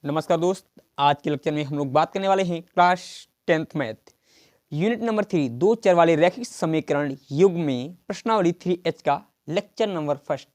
नमस्कार दोस्त, आज के लेक्चर में हम लोग बात करने वाले हैं class 10th math unit number 3 दो चर वाले रैखिक समीकरण युग में प्रश्नावली 3H का लेक्चर नंबर फर्स्ट।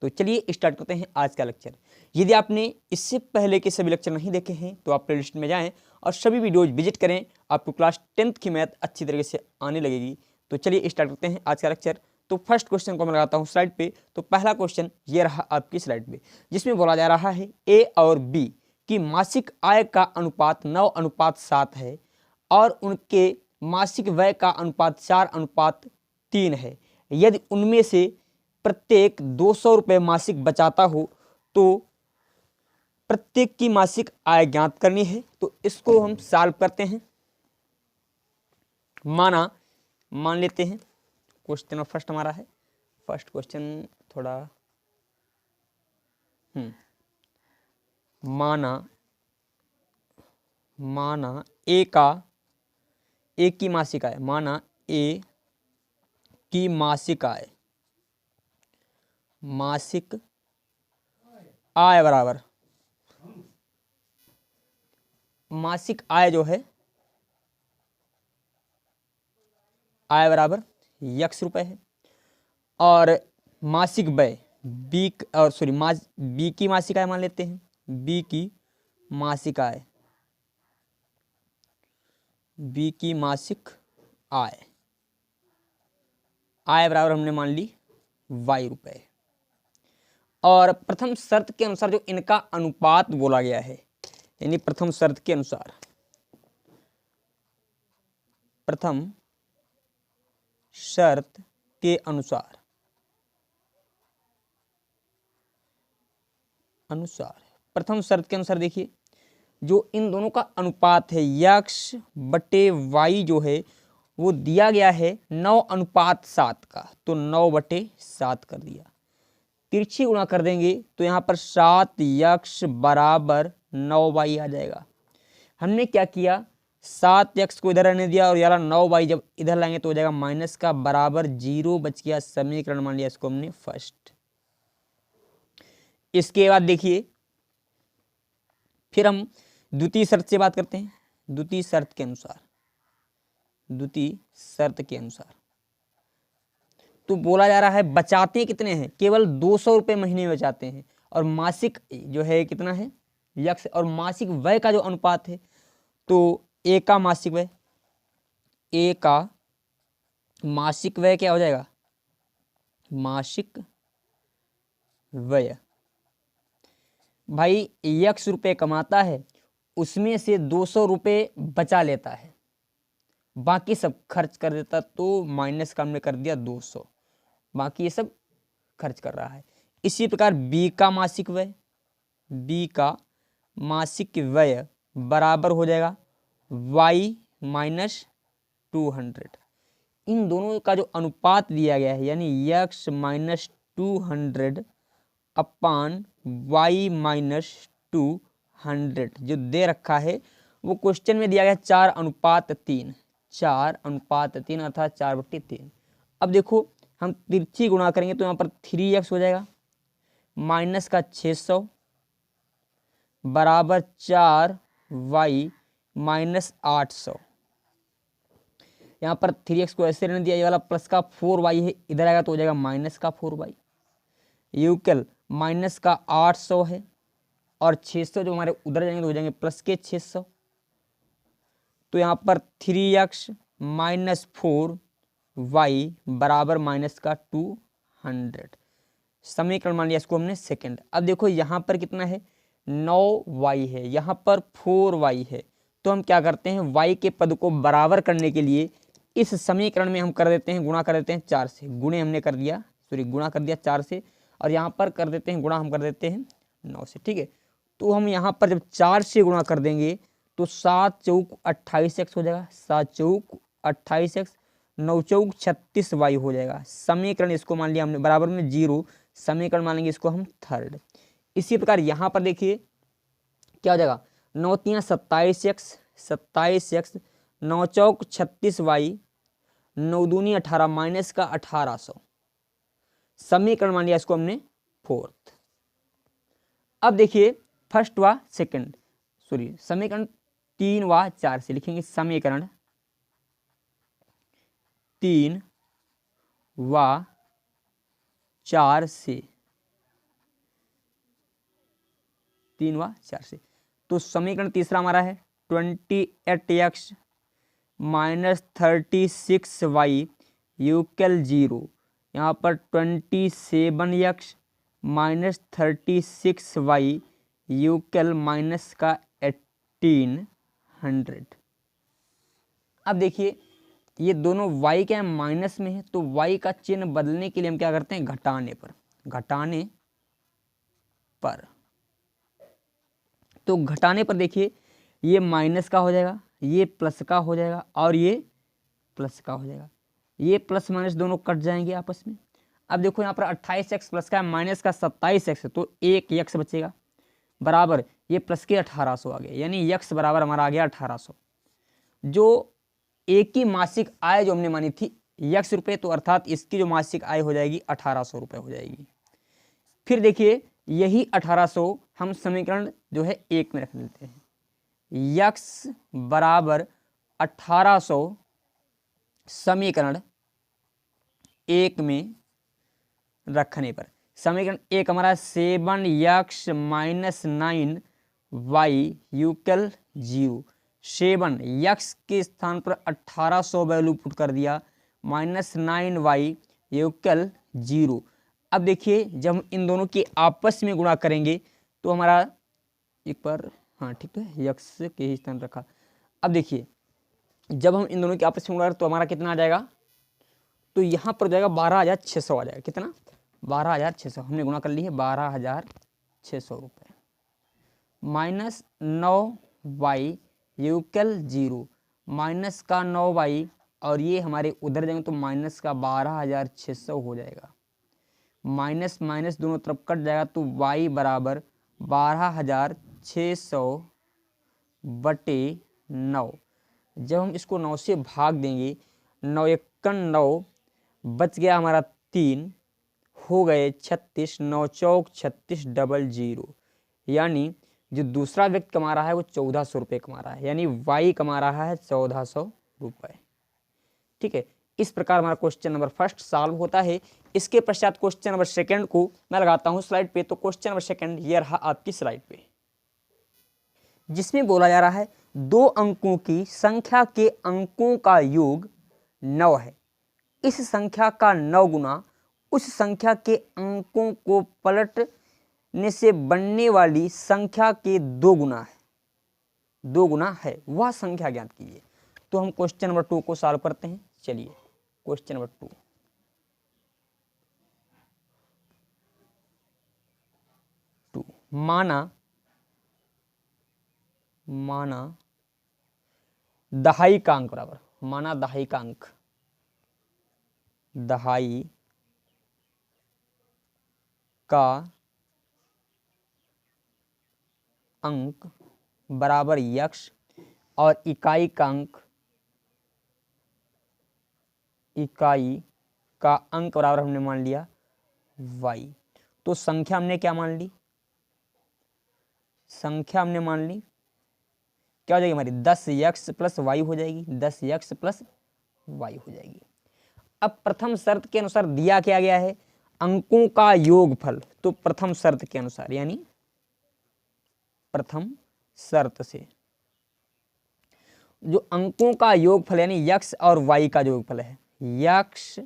तो चलिए स्टार्ट करते हैं आज का लेक्चर। यदि आपने इससे पहले के सभी लेक्चर नहीं देखे हैं तो आप प्लेलिस्ट में जाएं और सभी वीडियोज विजिट करें, आपको क्लास 10th की मैथ अच्छी तरीके से आने लगेगी। तो चलिए स्टार्ट करते हैं आज का लेक्चर। तो फर्स्ट क्वेश्चन को मैं लगाता हूँ स्लाइड पे। तो पहला क्वेश्चन ये रहा आपकी स्लाइड पे, जिसमें बोला जा रहा है ए और बी कि मासिक आय का अनुपात 9:7 है और उनके मासिक व्यय का अनुपात 4:3 है। यदि उनमें से प्रत्येक 200 रुपये मासिक बचाता हो तो प्रत्येक की मासिक आय ज्ञात करनी है। तो इसको हम सॉल्व करते हैं। मान लेते हैं क्वेश्चन फर्स्ट हमारा है। फर्स्ट क्वेश्चन थोड़ा माना ए की मासिक आय, माना ए की मासिक आय बराबर मासिक आय जो है आय बराबर x रुपए है और मासिक व्यय बी की मासिक आय मान लेते हैं। बी की मासिक आय बराबर हमने मान ली y रुपए। और प्रथम शर्त के अनुसार जो इनका अनुपात बोला गया है, यानी प्रथम शर्त के अनुसार देखिए, जो इन दोनों का अनुपात है x/y जो है वो दिया गया है 9:7 का, तो 9/7 कर दिया। तिरछी गुणा कर देंगे तो यहाँ पर 7x बराबर 9y आ जाएगा। हमने क्या किया, 7x को इधर रहने दिया और यार 9y जब इधर लाएंगे तो हो जाएगा माइनस का बराबर 0 बच गया। समीकरण मान लिया इसको हमने फर्स्ट। इसके बाद देखिए फिर हम द्वितीय शर्त से बात करते हैं। द्वितीय शर्त के अनुसार तो बोला जा रहा है बचाते कितने हैं, केवल 200 रुपये महीने में बचाते हैं और मासिक जो है कितना है x, और मासिक व्यय का जो अनुपात है तो ए का मासिक व्यय क्या हो जाएगा, मासिक व्यय भाई x रुपये कमाता है उसमें से 200 रुपये बचा लेता है, बाकी सब खर्च कर देता, तो माइनस का हमने कर दिया 200, बाकी ये सब खर्च कर रहा है। इसी प्रकार b का मासिक व्यय बराबर हो जाएगा y - 200। इन दोनों का जो अनुपात दिया गया है यानी x - 200 अपान y - 200 जो दे रखा है वो क्वेश्चन में दिया गया 4:3 अर्थात 4/3। अब देखो हम तिरछी गुणा करेंगे तो यहाँ पर 3x हो जाएगा माइनस का 600 बराबर 4y - 800। यहाँ पर 3x को ऐसे रहने दिया, ये वाला प्लस का 4y है, इधर आएगा तो हो जाएगा माइनस का 4y। यूकल माइनस का 800 है और 600 जो हमारे उधर जाएंगे तो हो जाएंगे प्लस के 600। तो यहाँ पर 3x - 4y बराबर माइनस का 200। समीकरण मान लिया इसको हमने सेकंड। अब देखो यहाँ पर कितना है 9y है, यहाँ पर 4y है, तो हम क्या करते हैं y के पद को बराबर करने के लिए इस समीकरण में हम कर देते हैं गुणा कर देते हैं 4 से। गुणा कर दिया 4 से और यहाँ पर कर देते हैं गुणा हम कर देते हैं 9 से। ठीक है, तो हम यहाँ पर जब 4 से गुणा कर देंगे तो 7 चौक 28x हो जाएगा, 7 चौक 28x, 9 चौक 36y हो जाएगा। समीकरण इसको मान लिया हमने बराबर में 0, समीकरण मान लेंगे इसको हम थर्ड। इसी प्रकार यहाँ पर देखिए क्या हो जाएगा 9 3 27x, 9 चौक 36y, 9 दूनी 18 माइनस का 1800। समीकरण मान लिया इसको हमने फोर्थ। अब देखिए फर्स्ट व सेकंड सॉरी समीकरण 3 व 4 से लिखेंगे, समीकरण 3 व 4 से, 3 व 4 से। तो समीकरण तीसरा हमारा है 28x माइनस 36y यूकल 0। यहाँ पर 27x minus 36y equal minus का 1800। अब देखिए ये दोनों y क्या है, माइनस में है, तो y का चिन्ह बदलने के लिए हम क्या करते हैं, घटाने पर, घटाने पर। तो घटाने पर देखिए ये माइनस का हो जाएगा, ये प्लस का हो जाएगा और ये प्लस का हो जाएगा, ये प्लस माइनस दोनों कट जाएंगे आपस में। अब देखो यहाँ पर 28x प्लस का है, माइनस का 27x है, तो एक x बचेगा बराबर ये प्लस के 1800 आ गया, यानी x बराबर हमारा आ गया 1800। जो एक की मासिक आय जो हमने मानी थी x रुपये, तो अर्थात इसकी जो मासिक आय हो जाएगी 1800 रुपये हो जाएगी। फिर देखिए यही 1800 हम समीकरण जो है 1 में रख लेते हैं, x बराबर 1800 समीकरण 1 में रखने पर, समीकरण 1 हमारा 7x minus 9y equal 0। 7x के स्थान पर 1800 वैल्यू पुट कर दिया, माइनस 9y यूकल 0। अब देखिए जब हम इन दोनों की आपस में गुणा करेंगे तो हमारा एक बार, हाँ ठीक है, x के ही स्थान रखा। अब देखिए जब हम इन दोनों की आपस में गुणा करें तो हमारा कितना आ जाएगा, तो यहाँ पर जाएगा 12,600 आ जाएगा। कितना, 12,600 हमने गुणा कर ली है, 12,600 रुपये माइनस 9y यूकल 0, माइनस का 9y और ये हमारे उधर जाएंगे तो माइनस का 12,600 हो जाएगा, माइनस माइनस दोनों तरफ कट जाएगा, तो y बराबर 12,600 बटे 9। जब हम इसको 9 से भाग देंगे, 9 एकन 9 बच गया हमारा 3, हो गए 36, 9 चौक 36 डबल 0, यानी जो दूसरा व्यक्ति कमा रहा है वो 1400 रुपये कमा रहा है, यानी y कमा रहा है 1400 रुपये। ठीक है, इस प्रकार हमारा क्वेश्चन नंबर फर्स्ट सॉल्व होता है। इसके पश्चात क्वेश्चन नंबर सेकंड को मैं लगाता हूं स्लाइड पे। तो क्वेश्चन नंबर सेकंड ये रहा आपकी स्लाइड पे, जिसमें बोला जा रहा है 2 अंकों की संख्या के अंकों का योग 9 है। इस संख्या का 9 गुना उस संख्या के अंकों को पलटने से बनने वाली संख्या के 2 गुना है, 2 गुना है, वह संख्या ज्ञात कीजिए। तो हम क्वेश्चन नंबर 2 को सॉल्व करते हैं। चलिए क्वेश्चन नंबर 2, माना दहाई का अंक बराबर, माना दहाई का अंक, दहाई का अंक बराबर x और इकाई का अंक, इकाई का अंक बराबर हमने मान लिया y। तो संख्या हमने क्या मान ली, संख्या हमने मान ली क्या हो जाएगी हमारी 10x प्लस y हो जाएगी, 10x प्लस y हो जाएगी। अब प्रथम शर्त के अनुसार दिया क्या गया है, अंकों का योगफल। तो प्रथम शर्त के अनुसार, यानी प्रथम शर्त से जो अंकों का योगफल यानी x और y का योगफल है, x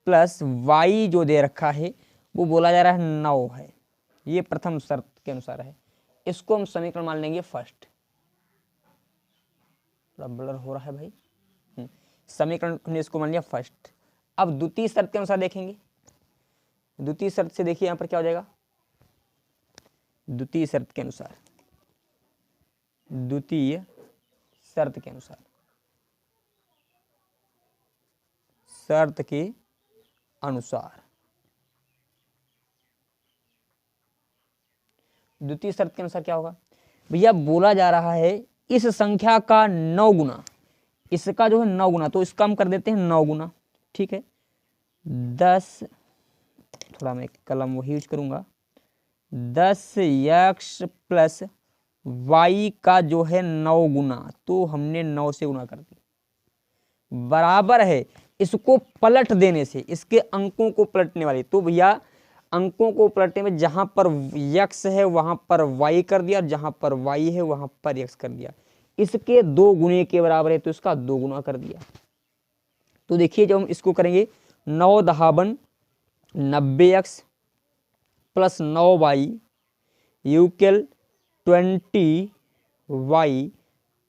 प्लस y जो दे रखा है वो बोला जा रहा है 9 है, ये प्रथम शर्त के अनुसार है। इसको हम समीकरण मान लेंगे फर्स्ट, थोड़ा ब्लर हो रहा है भाई, समीकरण हमने इसको मान लिया फर्स्ट। अब द्वितीय शर्त के अनुसार देखेंगे, द्वितीय शर्त से देखिए यहां पर क्या हो जाएगा, द्वितीय शर्त के अनुसार, द्वितीय शर्त के अनुसार, शर्त के अनुसार, द्वितीय शर्त के अनुसार क्या होगा भैया, बोला जा रहा है इस संख्या का 9 गुना, इसका जो है 9 गुना, तो इसका हम कर देते हैं 9 गुना। ठीक है, 10, थोड़ा मैं कलम वही यूज करूंगा, 10x प्लस y का जो है 9 गुना, तो हमने 9 से गुना कर दिया, बराबर है इसको पलट देने से, इसके अंकों को पलटने वाली। तो भैया अंकों को पलटने में जहां पर x है वहां पर y कर दिया, और जहां पर y है वहां पर x कर दिया। इसके 2 गुने के बराबर है तो इसका 2 गुना कर दिया। तो देखिए जब हम इसको करेंगे 9 दहाबन 90x plus 9y यूकेल 20y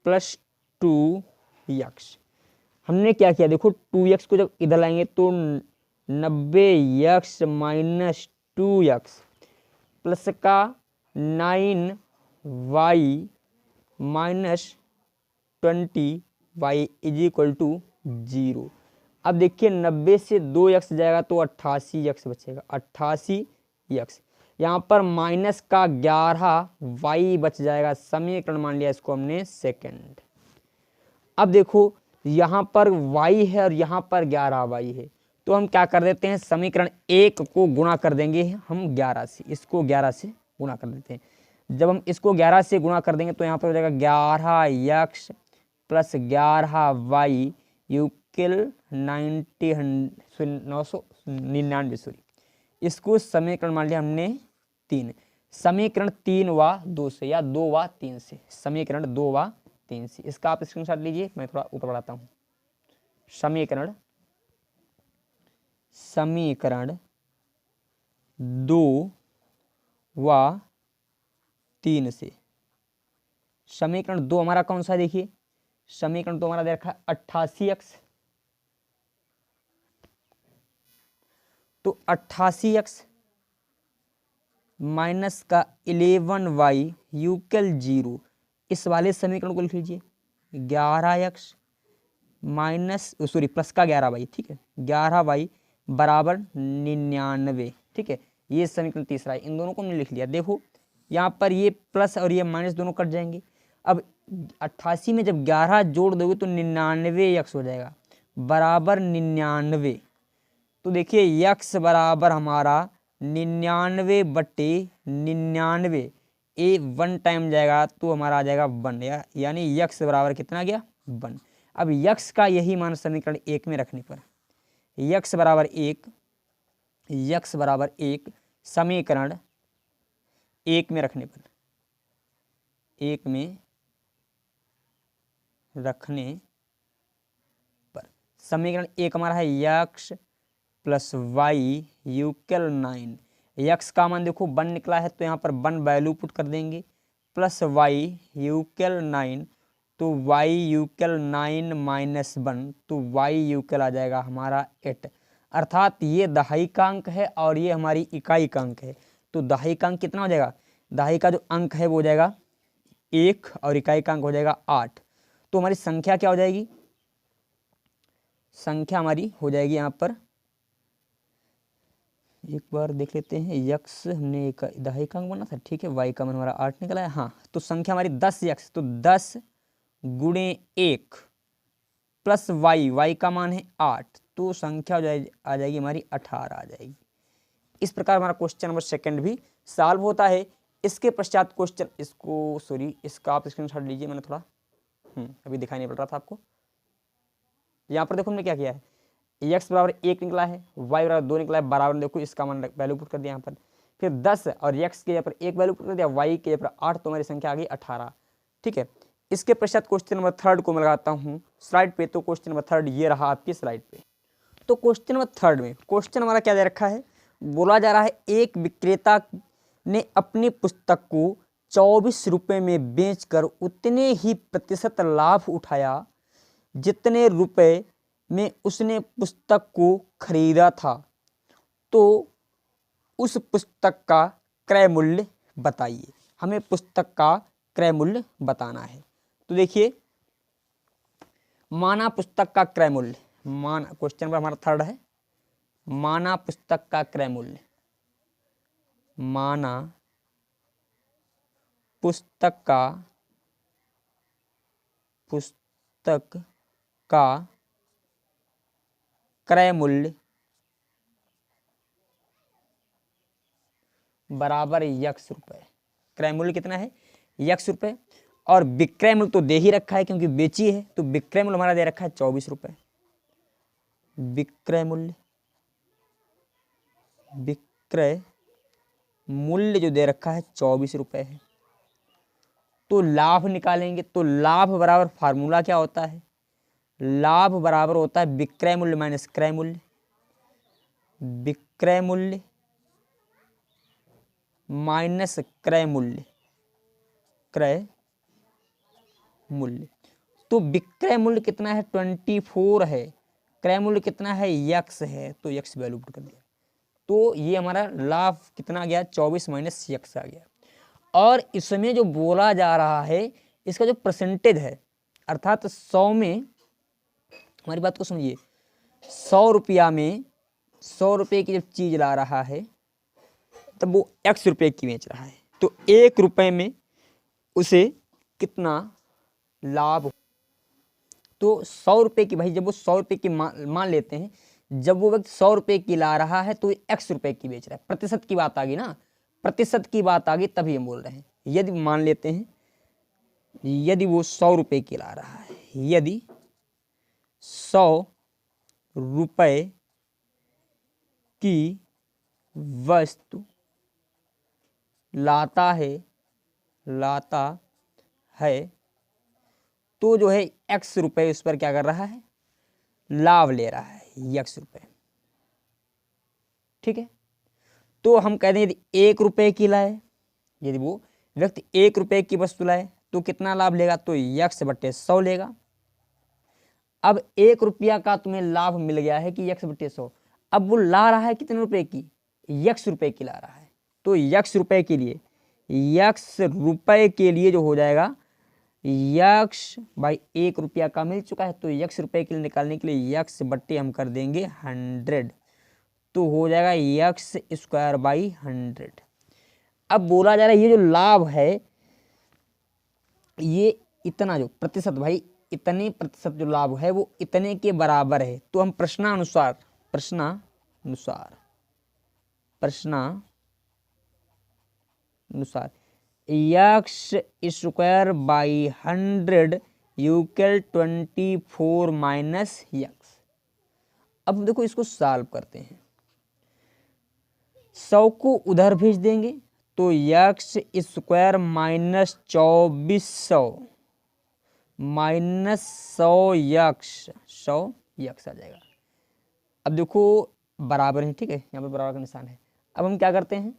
plus 2x। हमने क्या किया देखो, 2x को जब इधर लाएंगे तो 90x माइनस 2x प्लस का 9y minus 20y is equal to 0। अब देखिए 90 से 2x जाएगा तो 88x बचेगा, 88x। यहाँ पर माइनस का 11y बच जाएगा, समीकरण मान लिया इसको हमने सेकंड। अब देखो यहाँ पर y है और यहाँ पर 11y है, तो हम क्या कर देते हैं, समीकरण 1 को गुणा कर देंगे हम 11 से, इसको 11 से गुणा कर देते हैं। जब हम इसको 11 से गुणा कर देंगे तो यहाँ पर हो जाएगा 11x प्लस 11y यूकिल 999 इसको समीकरण मान लिया हमने 3। समीकरण 3 व 2 से या 2 व 3 से, समीकरण 2 व 3 से, इसका आप स्क्रीनशॉट लीजिए, मैं थोड़ा ऊपर बढ़ाता हूँ। समीकरण 2 व 3 से, समीकरण 2 हमारा कौन सा है देखिए, समीकरण 2 हमारा दे रखा है 88x, तो 88x माइनस का 11y यूकल 0, इस वाले समीकरण को लिख लीजिए 11x माइनस प्लस का 11y, ठीक है 11y बराबर 99, ठीक है। ये समीकरण तीसरा है, इन दोनों को हमने लिख लिया। देखो यहाँ पर ये प्लस और ये माइनस दोनों कट जाएंगे। अब 88 में जब 11 जोड़ दोगे तो 99x हो जाएगा, बराबर 99। तो देखिए x बराबर हमारा 99/99, ए 1 टाइम जाएगा तो हमारा आ जाएगा 1, यानी x बराबर कितना गया 1। अब x का यही मान समीकरण 1 में रखने पर x बराबर 1 समीकरण 1 में रखने पर, 1 में रखने पर समीकरण 1 हमारा है x plus y equal 9। x का मान देखो 1 निकला है तो यहाँ पर 1 वैल्यू पुट कर देंगे, प्लस वाई यूकल 9, तो y यूकल 9 माइनस 1, तो y यूकल आ जाएगा हमारा 8। अर्थात ये दहाई का अंक है और ये हमारी इकाई का अंक है। तो दहाई का अंक कितना हो जाएगा, दहाई का जो अंक है वो हो जाएगा 1 और इकाई का अंक हो जाएगा 8। तो हमारी संख्या क्या हो जाएगी, संख्या हमारी हो जाएगी यहाँ पर, एक बार देख लेते हैं, x हमने एक दहाई का अंक बना था, ठीक है, y का मान हमारा 8 निकला है। हाँ, तो संख्या हमारी 10x, तो 10 गुणे 1 प्लस y का मान है 8, तो संख्या आ जाएगी हमारी 18 आ जाएगी। इस प्रकार हमारा क्वेश्चन नंबर सेकंड भी सॉल्व होता है। इसके पश्चात क्वेश्चन इसका आप स्क्रीनशॉट लीजिए, मैंने थोड़ा अभी दिखाई नहीं पड़ रहा था आपको। यहाँ पर देखो हमने क्या किया है, x बराबर 1 निकला है, y बराबर 2 निकला है, बराबर देखो इसका मान वैल्यू पुट कर दिया यहाँ पर, फिर 10 और x के जगह पर 1 वैल्यू पुट कर दिया, y के जगह पर 8, तो हमारी संख्या आ गई 18, ठीक है। इसके पश्चात क्वेश्चन नंबर थर्ड को मैं लगाता हूँ स्लाइड पे। तो क्वेश्चन नंबर थर्ड ये रहा आपकी स्लाइड पे। तो क्वेश्चन नंबर थर्ड में क्वेश्चन हमारा क्या दे रखा है, बोला जा रहा है एक विक्रेता ने अपनी पुस्तक को 24 रुपये में बेचकर उतने ही प्रतिशत लाभ उठाया जितने रुपए में उसने पुस्तक को खरीदा था, तो उस पुस्तक का क्रय मूल्य बताइए। हमें पुस्तक का क्रय मूल्य बताना है। तो देखिए, माना पुस्तक का क्रय मूल्य, माना क्वेश्चन नंबर हमारा थर्ड है, माना पुस्तक का क्रय मूल्य, माना पुस्तक का क्रय मूल्य बराबर x रुपए। क्रय मूल्य कितना है, यक्स रुपये, और विक्रय मूल्य तो दे ही रखा है क्योंकि बेची है, तो विक्रय मूल्य हमारा दे रखा है 24 रुपये। विक्रय मूल्य जो दे रखा है 24 रुपये है। तो लाभ निकालेंगे, तो लाभ बराबर फार्मूला क्या होता है, लाभ बराबर होता है विक्रय मूल्य माइनस क्रय मूल्य। विक्रय मूल्य माइनस क्रय मूल्य, क्रय मूल्य। तो विक्रय मूल्य कितना है 24 है, क्रय मूल्य कितना है यक्स है, तो यक्स वैल्यू पुट कर दिया। तो ये हमारा लाभ कितना आ गया 24 माइनस यक्स आ गया। और इसमें जो बोला जा रहा है इसका जो परसेंटेज है, अर्थात 100 में, हमारी बात को समझिए, 100 रुपया में 100 रुपये की जब चीज ला रहा है तब वो x रुपये की बेच रहा है, तो 1 रुपये में उसे कितना लाभ। तो 100 रुपये की, भाई जब वो 100 रुपये की मान लेते हैं, जब वो व्यक्ति 100 रुपये की ला रहा है तो x रुपये की बेच रहा है। प्रतिशत की बात आ गई ना, प्रतिशत की बात आ गई तभी हम बोल रहे हैं। यदि मान लेते हैं, यदि वो 100 रुपये की ला रहा है, यदि 100 रुपये की वस्तु लाता है तो जो है x रुपये उस पर क्या कर रहा है, लाभ ले रहा है, x रुपये। ठीक है, तो हम कहते हैं यदि 1 रुपये की लाए, यदि वो व्यक्ति 1 रुपये की वस्तु लाए तो कितना लाभ लेगा, तो x बट्टे 100 लेगा। अब 1 रुपया का तुम्हें लाभ मिल गया है कि x बट्टे 100। अब वो ला रहा है कितने रुपए की, x रुपये की ला रहा है, तो x रुपये के लिए, x रुपये के लिए जो हो जाएगा, x बाई 1 रुपया का मिल चुका है, तो x रुपये के लिए निकालने के लिए x बट्टे हम कर देंगे 100, तो हो जाएगा x स्क्वायर बाई 100। अब बोला जा रहा है ये जो लाभ है ये इतना जो प्रतिशत, भाई इतने प्रतिशत जो लाभ है वो इतने के बराबर है। तो हम प्रश्नानुसार x square by 100 equal 24 minus x। अब देखो इसको सॉल्व करते हैं, 100 को उधर भेज देंगे तो x square minus 2400 minus 100 x आ जाएगा। अब देखो बराबर है, ठीक है, यहाँ पर बराबर का निशान है। अब हम क्या करते हैं,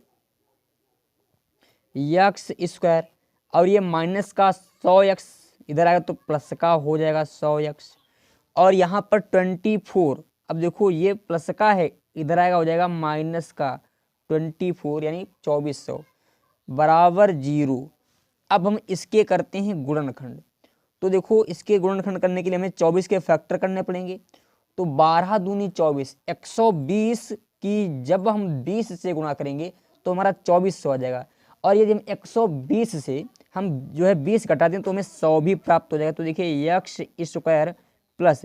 x स्क्वायर और ये माइनस का 100x इधर आएगा तो प्लस का हो जाएगा 100x, और यहाँ पर 24, अब देखो ये प्लस का है, इधर आएगा हो जाएगा माइनस का 24 यानी 2400 बराबर 0। अब हम इसके करते हैं गुणनखंड, तो देखो इसके गुणनखंड करने के लिए हमें 24 के फैक्टर करने पड़ेंगे। तो 12 दूनी 24, 120 की जब हम 20 से गुणा करेंगे तो हमारा 2400 आ जाएगा, और यदि हम 120 से हम जो है 20 घटा दें तो हमें 100 भी प्राप्त हो जाएगा। तो देखिए x स्क्वायर प्लस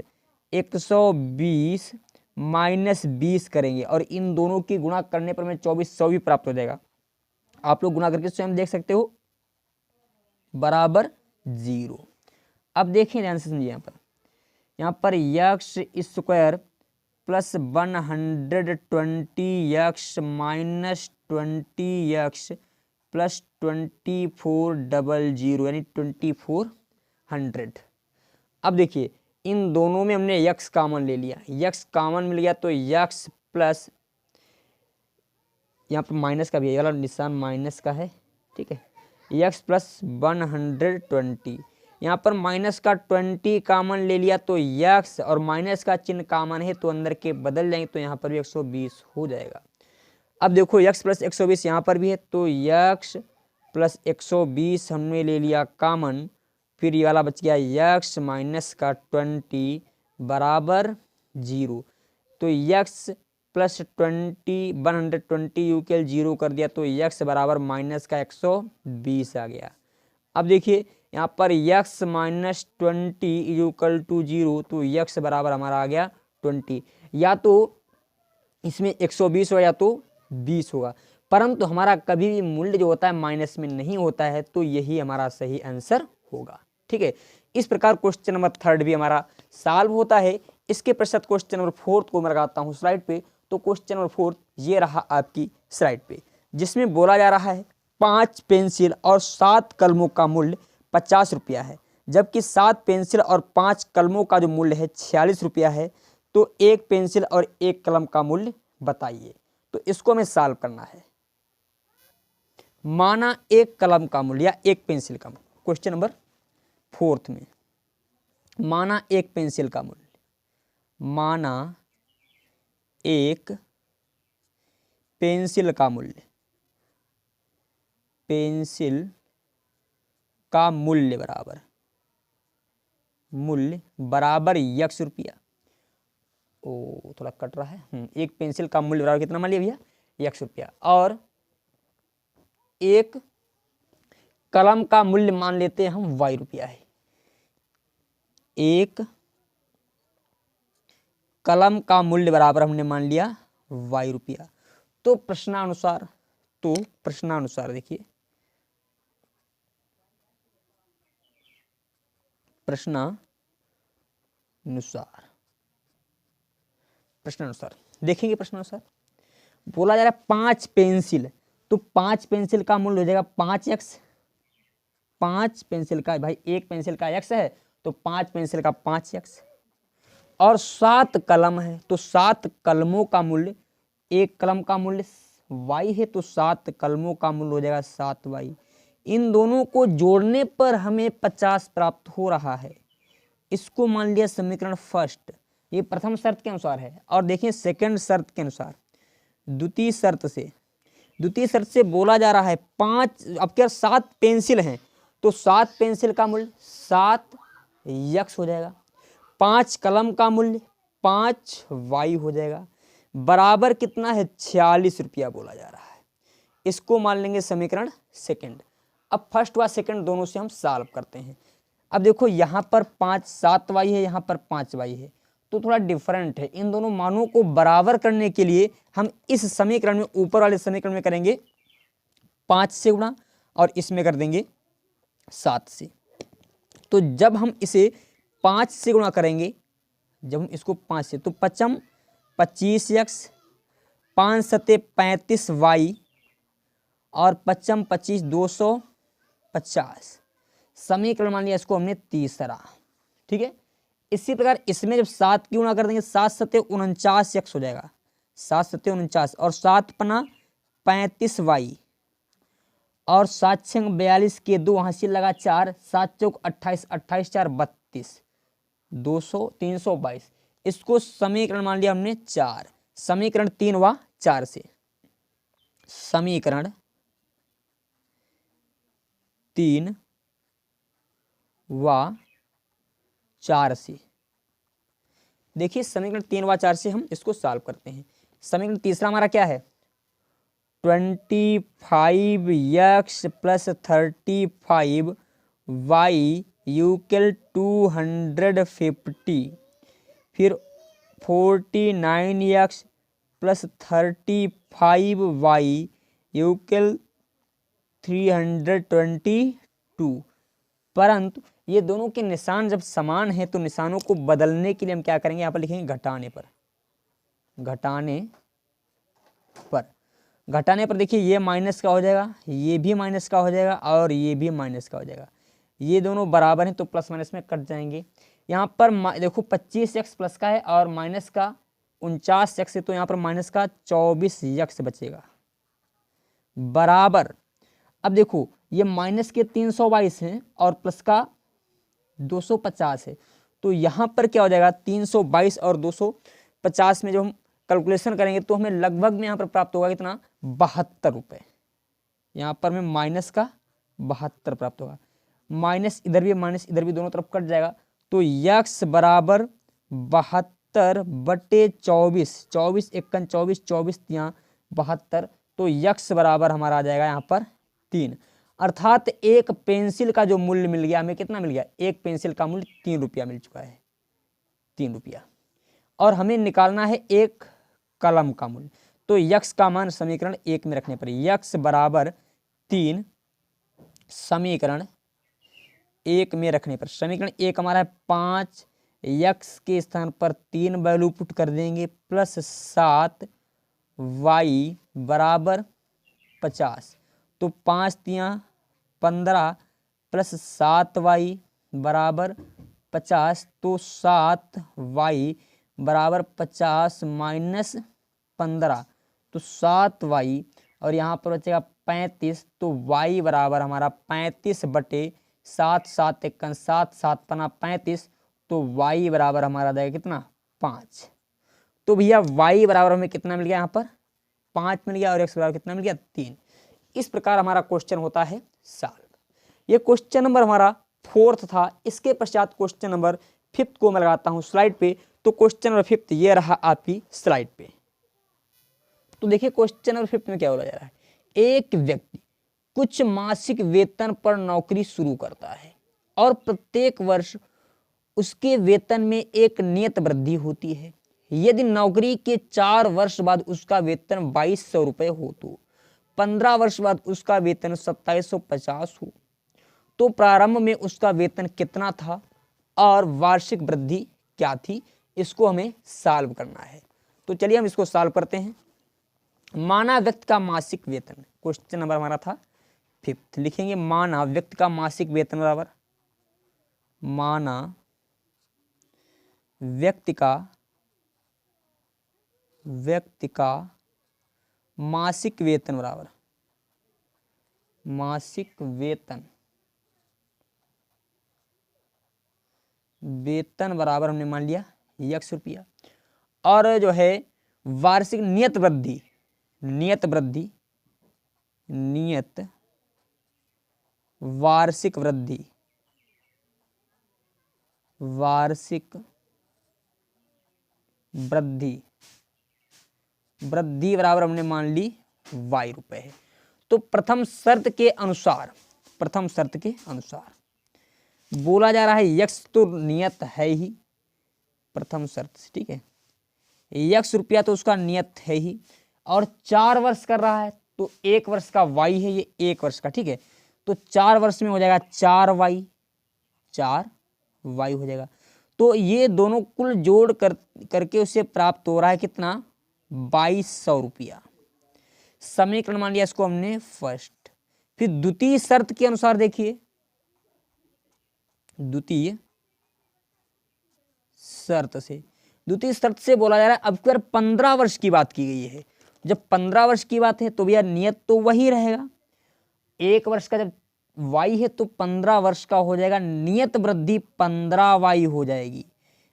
120 माइनस 20 करेंगे और इन दोनों की गुणा करने पर हमें 2400 भी प्राप्त हो जाएगा। आप लोग गुणा करके स्वयं देख सकते हो, बराबर 0। अब देखिए ध्यान से समझिए, यहाँ पर x square plus 120x minus 20x plus 2400 यानी 2400। अब देखिए इन दोनों में हमने x कॉमन ले लिया, x कॉमन मिल गया तो x प्लस, यहाँ पर माइनस का भी है, वाला निशान माइनस का है, ठीक है, x प्लस 120, यहाँ पर माइनस का 20 कॉमन ले लिया तो x और माइनस का चिन्ह कॉमन है तो अंदर के बदल जाएंगे तो यहाँ पर भी 120 हो जाएगा। अब देखो x प्लस 120 यहाँ पर भी है तो x प्लस 120 हमने ले लिया कॉमन, फिर ये वाला बच गया x माइनस का 20 बराबर 0। तो x प्लस 120 यूकेल 0 कर दिया तो x बराबर माइनस का 120 आ गया। अब देखिए यहाँ पर x माइनस 20 इक्वल टू 0, तो x बराबर हमारा आ गया 20। या तो इसमें 120 होगा या तो 20 होगा, परंतु हमारा कभी भी मूल्य जो होता है माइनस में नहीं होता है, तो यही हमारा सही आंसर होगा। ठीक है, इस प्रकार क्वेश्चन नंबर 3 भी हमारा सॉल्व होता है। इसके पश्चात क्वेश्चन नंबर 4 को मैं लगाता हूँ स्लाइड पे। तो क्वेश्चन नंबर 4 ये रहा आपकी स्लाइड पे, जिसमें बोला जा रहा है 5 पेंसिल और 7 कलमों का मूल्य 50 रुपया है, जबकि 7 पेंसिल और 5 कलमों का जो मूल्य है 46 रुपया है। तो एक पेंसिल और एक कलम का मूल्य बताइए। तो इसको हमें सॉल्व करना है। माना एक कलम का मूल्य या एक पेंसिल का मूल्य, क्वेश्चन नंबर 4 में माना एक पेंसिल का मूल्य, माना एक पेंसिल का मूल्य, पेंसिल का मूल्य बराबर x रुपया। ओ थोड़ा कट रहा है। एक पेंसिल का मूल्य बराबर कितना मान लिया भैया, x रुपया। और एक कलम का मूल्य मान लेते हैं हम y रुपया है। एक कलम का मूल्य बराबर हमने मान लिया y रुपया। तो प्रश्नानुसार देखिए, प्रश्नानुसार देखेंगे। प्रश्नानुसार बोला जा रहा है 5 पेंसिल, तो 5 पेंसिल का मूल्य हो जाएगा 5x। 5 पेंसिल का भाई, एक पेंसिल का x है तो 5 पेंसिल का 5x। और 7 कलम है तो 7 कलमों का मूल्य, एक कलम का मूल्य y है तो 7 कलमों का मूल्य हो जाएगा 7y। इन दोनों को जोड़ने पर हमें 50 प्राप्त हो रहा है। इसको मान लिया समीकरण फर्स्ट, ये प्रथम शर्त के अनुसार है। और देखिए सेकंड शर्त के अनुसार, द्वितीय शर्त से बोला जा रहा है 5, अब क्या 7 पेंसिल हैं तो 7 पेंसिल का मूल्य 7x हो जाएगा। 5 कलम का मूल्य 5y हो जाएगा। बराबर कितना है 46 रुपया बोला जा रहा है। इसको मान लेंगे समीकरण सेकंड। अब फर्स्ट व सेकंड दोनों से हम सॉल्व करते हैं। अब देखो यहाँ पर 7y है, यहाँ पर 5y है, तो थोड़ा डिफरेंट है। इन दोनों मानों को बराबर करने के लिए हम इस समीकरण में, ऊपर वाले समीकरण में करेंगे 5 से गुणा और इसमें कर देंगे 7 से। तो जब हम इसे 5 से गुणा करेंगे, जब हम इसको 5 से, तो 5 25x, 5 सते 35y और 5 25 250। समीकरण मान लिया इसको हमने तीसरा। ठीक है, इसी प्रकार इसमें जब 7 की गुणा कर देंगे, 7 सते 49x हो जाएगा, 7 सते 49 और 7 पना 35y और 7 छंग 42 के 2 हासिल लगा 4, 7 चौक 28, 28 4 32, 200 322। इसको समीकरण मान लिया हमने 4। समीकरण 3 व 4 से, समीकरण 3 व 4 से देखिए, समीकरण 3 व 4 से हम इसको सॉल्व करते हैं। समीकरण तीसरा हमारा क्या है, 25x प्लस 35y यूक्वल 250। फिर 49x प्लस 35y यूक्वल 322। परंतु ये दोनों के निशान जब समान हैं तो निशानों को बदलने के लिए हम क्या करेंगे, यहाँ पर लिखेंगे घटाने पर देखिए ये माइनस का हो जाएगा, ये भी माइनस का हो जाएगा और ये भी माइनस का हो जाएगा। ये दोनों बराबर हैं तो प्लस माइनस में कट जाएंगे। यहाँ पर देखो 25x प्लस का है और माइनस का 49x है, तो यहाँ पर माइनस का 24x बचेगा। बराबर, अब देखो ये माइनस के 322 हैं और प्लस का 250 है, तो यहाँ पर क्या हो जाएगा 322 और 250 में जो हम कैलकुलेशन करेंगे तो हमें लगभग में यहाँ पर प्राप्त होगा कितना, 72 रुपये। यहाँ पर हमें माइनस का 72 प्राप्त होगा। माइनस इधर भी, माइनस इधर भी, दोनों तरफ कट जाएगा। तो x बराबर 72 बटे 24, 24 एकन 24, 24 यहाँ 72, तो x बराबर हमारा आ जाएगा यहाँ पर 3। अर्थात एक पेंसिल का जो मूल्य मिल गया हमें, कितना मिल गया, एक पेंसिल का मूल्य 3 रुपया मिल चुका है, 3 रुपया। और हमें निकालना है एक कलम का मूल्य। तो यक्स का मान समीकरण 1 में रखने पर यक्स बराबर 3 समीकरण 1 में रखने पर समीकरण 1 हमारा है 5, यक्स के स्थान पर 3 वैल्यू पुट कर देंगे प्लस 7 वाई बराबर 50। तो 5 तियाँ 15 प्लस 7 वाई बराबर 50। तो 7 वाई बराबर 50 माइनस 15 तो 7 वाई और यहाँ पर बचेगा 35। तो वाई बराबर हमारा 35 बटे 7, 7 51 7, 7 पना 35। तो वाई बराबर हमारा देगा कितना 5। तो भैया वाई बराबर हमें कितना मिल गया, यहाँ पर 5 मिल गया और एक्स बराबर कितना मिल गया 3। इस प्रकार हमारा क्वेश्चन होता है सॉल्व। ये क्वेश्चन नंबर हमारा 4th था। इसके पश्चात क्वेश्चन नंबर 5th को मैं लगाता हूँ स्लाइड पे। तो क्वेश्चन नंबर 5th ये रहा आपकी स्लाइड पे। तो देखिए क्वेश्चन नंबर 5th में क्या बोला जा रहा है, एक व्यक्ति कुछ मासिक वेतन पर नौकरी शुरू करता है और प्रत्येक वर्ष उसके वेतन में एक नियत वृद्धि होती है। यदि नौकरी के 4 वर्ष बाद उसका वेतन 2200 रुपये हो तो 15 वर्ष बाद उसका वेतन 2750 हो तो प्रारंभ में उसका वेतन कितना था और वार्षिक वृद्धि क्या थी। इसको हमें सॉल्व करना है। तो चलिए हम इसको सॉल्व करते हैं। माना व्यक्ति का मासिक वेतन, क्वेश्चन नंबर हमारा था 5th। लिखेंगे माना व्यक्ति का मासिक वेतन बराबर माना व्यक्ति का मासिक वेतन बराबर मासिक वेतन बराबर हमने मान लिया x रुपया और जो है वार्षिक नियत वार्षिक वृद्धि बराबर हमने मान ली y रुपए है। तो प्रथम शर्त के अनुसार बोला जा रहा है x तो नियत है ही प्रथम शर्त से, ठीक है, x रुपया तो उसका नियत है ही और 4 वर्ष कर रहा है तो 1 वर्ष का y है, ये 1 वर्ष का, ठीक है। तो 4 वर्ष में हो जाएगा 4y हो जाएगा। तो ये दोनों कुल जोड़ करके उसे प्राप्त हो रहा है कितना 2200 रुपया। समीकरण मान लिया इसको हमने फर्स्ट। फिर द्वितीय शर्त के अनुसार देखिए, द्वितीय शर्त से बोला जा रहा है अब अगर 15 वर्ष की बात की गई है। जब 15 वर्ष की बात है तो भैया नियत तो वही रहेगा। 1 वर्ष का जब y है तो 15 वर्ष का हो जाएगा नियत वृद्धि 15y हो जाएगी।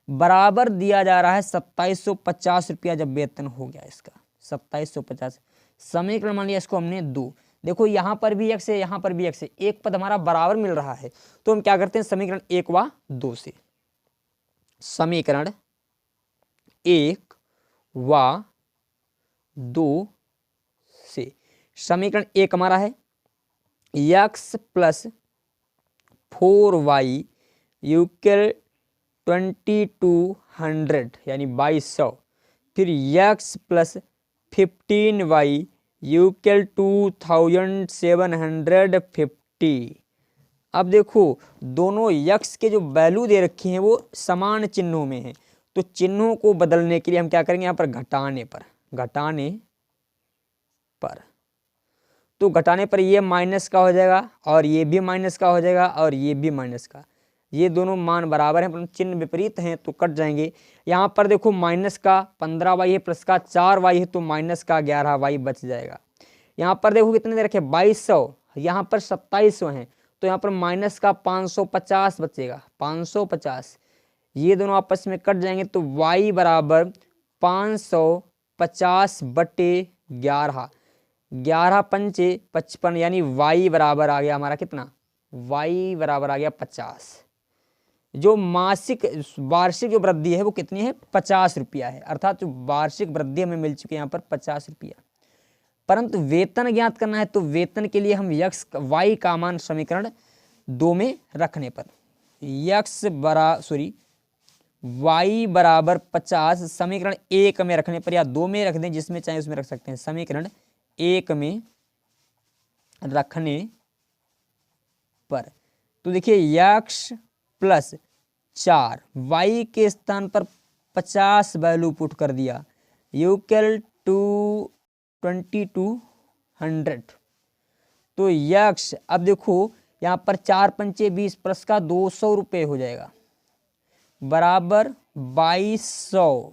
बराबर दिया जा रहा है 2750 रुपया जब वेतन हो गया इसका 2750। समीकरण मान लिया इसको हमने 2। देखो यहाँ पर भी x है, यहाँ पर भी x है, एक पद हमारा बराबर मिल रहा है तो हम क्या करते हैं समीकरण 1 व 2 से। समीकरण 1 व 2 से समीकरण 1 हमारा है x प्लस 4y इक्वल 2200 यानी 2200। फिर x प्लस 15y इक्वल 2750। अब देखो दोनों x के जो वैल्यू दे रखे हैं वो समान चिन्हों में हैं तो चिन्हों को बदलने के लिए हम क्या करेंगे यहाँ पर घटाने पर तो घटाने पर ये माइनस का हो जाएगा और ये भी माइनस का हो जाएगा और ये भी माइनस का। ये दोनों मान बराबर हैं परंतु चिन्ह विपरीत हैं तो कट जाएंगे। यहाँ पर देखो माइनस का 15y है प्लस का 4y है तो माइनस का 11y बच जाएगा। यहाँ पर देखो कितने दे रखे 2200, यहाँ पर 2700 हैं तो यहाँ पर माइनस का 550 बचेगा 550। ये दोनों आपस में कट जाएंगे तो y बराबर 550 बटे 11 पंचे 55 यानी y बराबर आ गया हमारा कितना y बराबर आ गया 50। जो वार्षिक जो वृद्धि है वो कितनी है 50 रुपया है। अर्थात जो वार्षिक वृद्धि हमें मिल चुकी है यहाँ पर 50 रुपया। परंतु वेतन ज्ञात करना है तो वेतन के लिए हम y का मान समीकरण 2 में रखने पर y बराबर 50 समीकरण 1 में रखने पर या 2 में रख दें, जिसमें चाहे उसमें रख सकते हैं। समीकरण 1 में रखने पर तो देखिए x प्लस 4 y के स्थान पर 50 वैल्यू पुट कर दिया, इक्वल टू 2200। तो यक्स अब देखो यहाँ पर 4 पंचे 20 प्लस का 200 रुपये हो जाएगा बराबर 2200।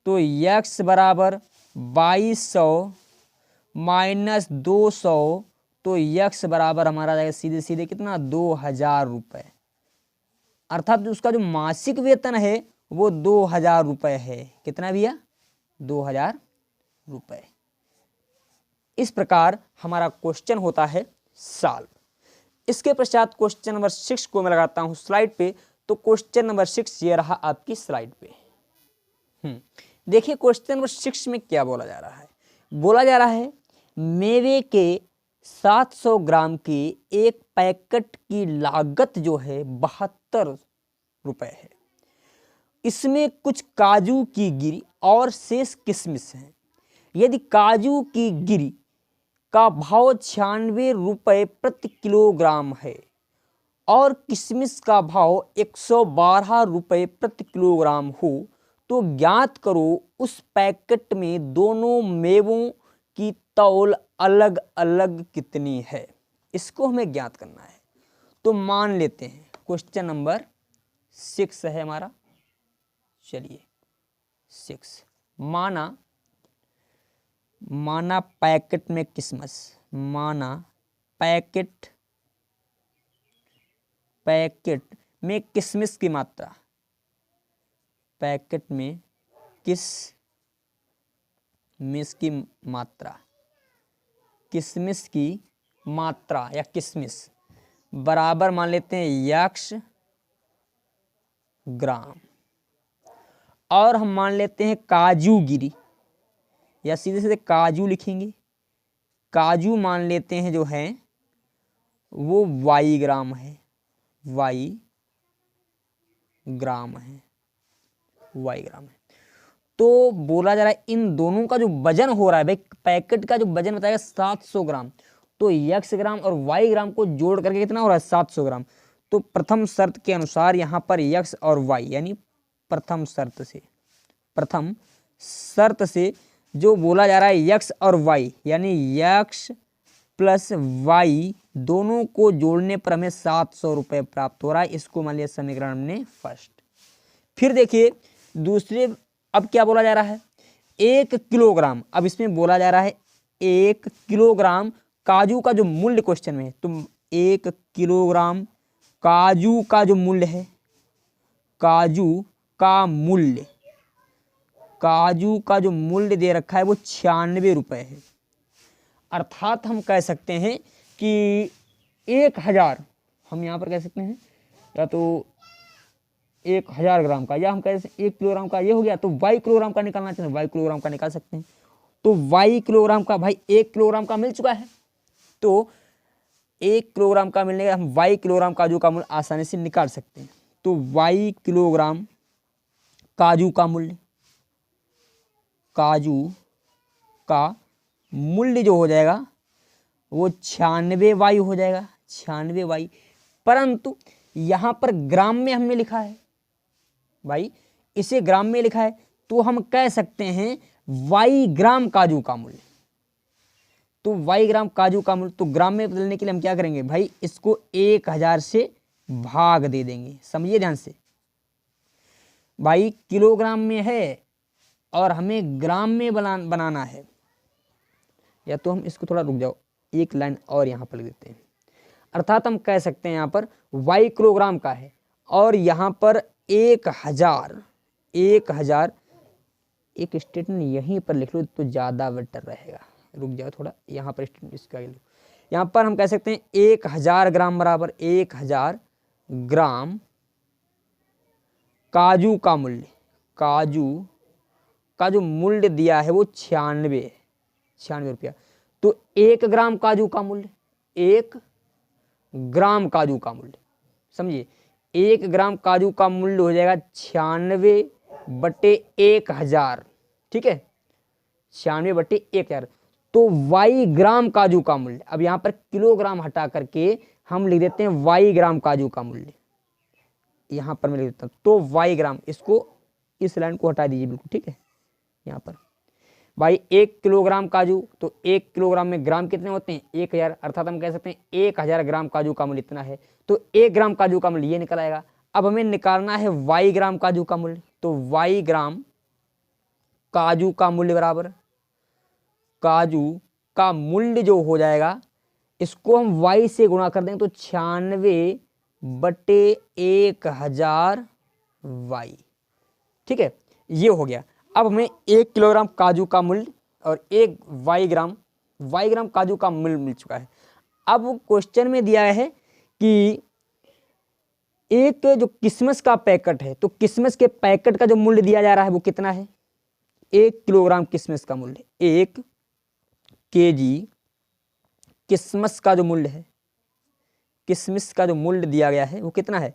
तो यक्स बराबर 2200 माइनस 200, तो यक्स बराबर हमारा जाएगा सीधे सीधे कितना 2000 रुपये। अर्थात उसका जो मासिक वेतन है वो 2000 रुपये है। कितना भैया 2000 रुपये। इस प्रकार हमारा क्वेश्चन होता है सॉल्व। इसके पश्चात क्वेश्चन नंबर 6 को मैं लगाता हूं स्लाइड पे। तो क्वेश्चन नंबर 6 ये रहा आपकी स्लाइड पे। देखिए क्वेश्चन नंबर 6 में क्या बोला जा रहा है। बोला जा रहा है मेवे के 700 ग्राम के एक पैकेट की लागत जो है 72 रुपये है। इसमें कुछ काजू की गिरी और शेष किशमिश है। यदि काजू की गिरी का भाव 96 रुपये प्रति किलोग्राम है और किशमिश का भाव 112 रुपये प्रति किलोग्राम हो, तो ज्ञात करो उस पैकेट में दोनों मेवों की तौल अलग अलग कितनी है। इसको हमें ज्ञात करना है। तो मान लेते हैं क्वेश्चन नंबर 6 है हमारा। चलिए 6 माना पैकेट में किशमिश, माना पैकेट में किशमिश की मात्रा, पैकेट में किशमिश की मात्रा या किशमिश बराबर मान लेते हैं x ग्राम, और हम मान लेते हैं काजू गिरी या सीधे सीधे काजू लिखेंगे। काजू मान लेते हैं जो है वो y ग्राम है, y ग्राम है। तो बोला जा रहा है इन दोनों का जो वजन हो रहा है भाई, पैकेट का जो वजन बताएगा 700 ग्राम, तो x ग्राम और y ग्राम को जोड़ करके कितना हो रहा है 700 ग्राम। तो प्रथम शर्त के अनुसार यहाँ पर x और y यानी प्रथम शर्त से जो बोला जा रहा है x और y यानी x प्लस y दोनों को जोड़ने पर हमें 700 रुपये प्राप्त हो रहा है। इसको मान लिया समीकरण हमने फर्स्ट। फिर देखिए दूसरे, अब क्या बोला जा रहा है 1 किलोग्राम। अब इसमें बोला जा रहा है 1 किलोग्राम काजू का जो मूल्य क्वेश्चन में, तो 1 किलोग्राम काजू का जो मूल्य है, काजू का जो मूल्य दे रखा है वो 96 रुपये है। अर्थात हम कह सकते हैं कि 1000, हम यहाँ पर कह सकते हैं या तो 1000 ग्राम का, या हम कह सकते हैं 1 किलोग्राम का, ये हो गया। तो y किलोग्राम का निकालना चाहते हैं, y किलोग्राम का निकाल सकते हैं। तो y किलोग्राम का भाई 1 किलोग्राम का मिल चुका है, तो 1 किलोग्राम का मिलने का हम y किलोग्राम काजू का मूल्य आसानी से निकाल सकते हैं। तो y किलोग्राम काजू का मूल्य जो हो जाएगा वो 96y हो जाएगा, 96y। परंतु यहाँ पर ग्राम में हमने लिखा है भाई, इसे ग्राम में लिखा है, तो हम कह सकते हैं y ग्राम काजू का मूल्य। तो y ग्राम काजू का मूल्य, तो ग्राम में बदलने के लिए हम क्या करेंगे भाई, इसको 1000 से भाग दे देंगे। समझिए ध्यान से भाई, किलोग्राम में है और हमें ग्राम में बनाना है। या तो हम इसको थोड़ा रुक जाओ, एक लाइन और यहाँ पर लिख देते हैं। अर्थात हम कह सकते हैं यहाँ पर y किलोग्राम का है और यहाँ पर 1000 एक स्टेटमेंट यहीं पर लिख लो तो ज़्यादा बेटर रहेगा। रुक जाओ थोड़ा, यहाँ पर स्टेटमेंट इसका लिखो। यहाँ पर हम कह सकते हैं 1000 ग्राम बराबर 1000 ग्राम काजू का मूल्य, काजू का जो मूल्य दिया है वो 96 रुपया। तो 1 ग्राम काजू का मूल्य, 1 ग्राम काजू का मूल्य, समझिए 1 ग्राम काजू का मूल्य हो जाएगा 96/1000, ठीक है, 96/1000। तो वाई ग्राम काजू का मूल्य, अब यहाँ पर किलोग्राम हटा करके हम लिख देते हैं वाई ग्राम काजू का मूल्य, यहाँ पर मैं लिख देता हूँ। तो वाई ग्राम, इसको इस लाइन को हटा दीजिए बिल्कुल, ठीक है। यहाँ पर भाई 1 किलोग्राम काजू, तो 1 किलोग्राम में ग्राम कितने होते हैं 1000, अर्थात हम कह सकते हैं 1000 ग्राम काजू का मूल्य इतना है। तो 1 ग्राम काजू का मूल्य ये निकल आएगा। अब हमें निकालना है वाई ग्राम काजू का मूल्य, तो वाई ग्राम काजू का मूल्य बराबर काजू का मूल्य जो हो जाएगा, इसको हम वाई से गुणा कर देंगे तो 96/1000 वाई, ठीक है, ये हो गया। अब हमें 1 किलोग्राम काजू का मूल्य और 1 वाई ग्राम काजू का मूल्य मिल चुका है। अब क्वेश्चन में दिया है कि एक जो किशमिश का पैकेट है, तो किशमिश के पैकेट का जो मूल्य दिया जा रहा है वो कितना है, 1 किलोग्राम किशमिश का मूल्य, 1 केजी किशमिश का जो मूल्य है, किशमिश का जो मूल्य दिया गया है वो कितना है,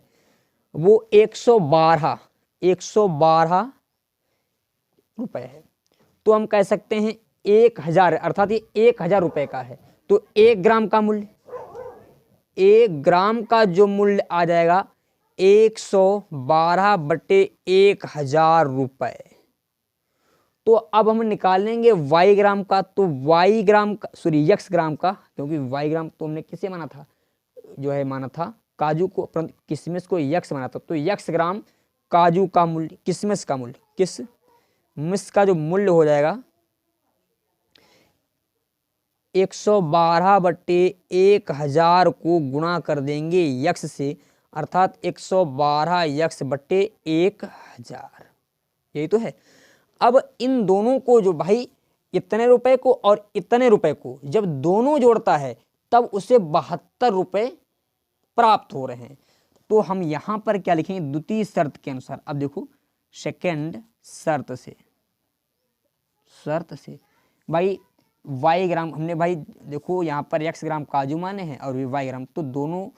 वो 112 रुपए है। तो हम कह सकते हैं 1000, अर्थात ये 1000 रुपए का है। तो 1 ग्राम का मूल्य, 1 ग्राम का जो मूल्य आ जाएगा 112/1000 रुपए। तो अब हम निकालेंगे वाई ग्राम का, तो वाई ग्राम का, सॉरी यक्स ग्राम का, क्योंकि वाई ग्राम तो हमने किसे माना था, जो है माना था काजू को, परंतु किशमिश को यक्स माना था। तो यक्स ग्राम काजू का मूल्य, किशमिश का मूल्य, किशमिश का जो मूल्य हो जाएगा 112/1000 को गुणा कर देंगे यक्स से, अर्थात 112 यक्स बट्टे 1000, यही तो है। अब इन दोनों को जो भाई इतने रुपए को और इतने रुपए को जब दोनों जोड़ता है तब उसे 72 रुपए प्राप्त हो रहे हैं। तो हम यहां पर क्या लिखेंगे, द्वितीय शर्त के अनुसार। अब देखो सेकंड शर्त से भाई वाई ग्राम हमने, भाई देखो यहाँ पर x ग्राम काजू माने हैं और वाई ग्राम, तो दोनों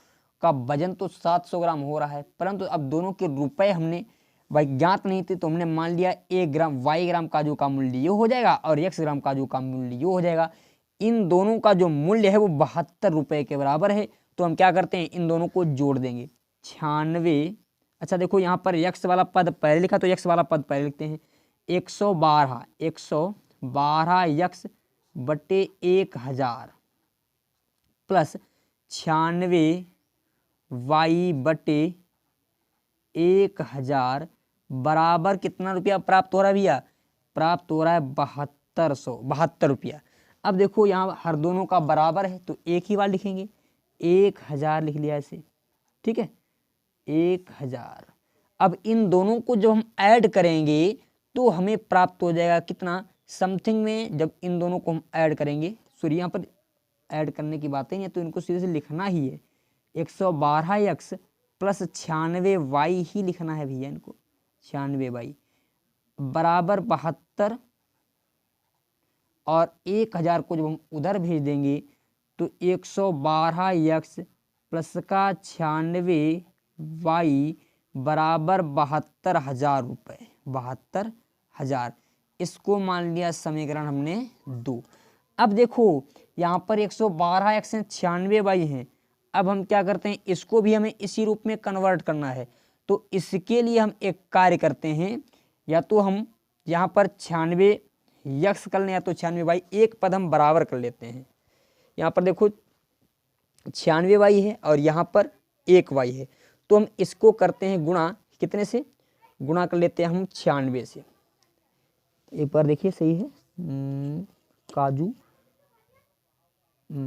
का वजन तो 700 ग्राम हो रहा है, परंतु अब दोनों के रुपए हमने भाई ज्ञात नहीं थे, तो हमने मान लिया 1 ग्राम वाई ग्राम काजू का मूल्य ये हो जाएगा और x ग्राम काजू का मूल्य ये हो जाएगा। इन दोनों का जो मूल्य है वो 72 रुपए के बराबर है। तो हम क्या करते हैं, इन दोनों को जोड़ देंगे, 96, अच्छा देखो यहाँ पर x वाला पद पहले लिखा तो x वाला पद पहले लिखते हैं, 112 यक्स बटे 1000 प्लस 96 वाई बटे 1000 बराबर कितना रुपया प्राप्त हो रहा है भैया, प्राप्त हो रहा है 72 रुपया। अब देखो यहाँ हर दोनों का बराबर है तो एक ही बार लिखेंगे, 1000 लिख लिया ऐसे, ठीक है, 1000। अब इन दोनों को जब हम ऐड करेंगे तो हमें प्राप्त हो जाएगा कितना, समथिंग में जब इन दोनों को हम ऐड करेंगे, सॉरी यहाँ पर ऐड करने की बातें नहीं है तो इनको सीधे से लिखना ही है, 112 यक्स प्लस 96 वाई ही लिखना है भैया, इनको 96 वाई बराबर 72, और 1000 को जब हम उधर भेज देंगे तो 112 यक्स प्लस का 96 वाई बराबर 72,000 रुपये, 72,000। इसको मान लिया समीकरण हमने 2। अब देखो यहाँ पर 112 एक्स 96 वाई हैं। अब हम क्या करते हैं, इसको भी हमें इसी रूप में कन्वर्ट करना है। तो इसके लिए हम एक कार्य करते हैं, या तो हम यहाँ पर 96 यक्स कर लें या तो 96 वाई, एक पद हम बराबर कर लेते हैं। यहाँ पर देखो 96 वाई है और यहाँ पर 1 वाई है, तो हम इसको करते हैं गुणा, कितने से गुणा कर लेते हैं हम 96 से। एक बार देखिए सही है, काजू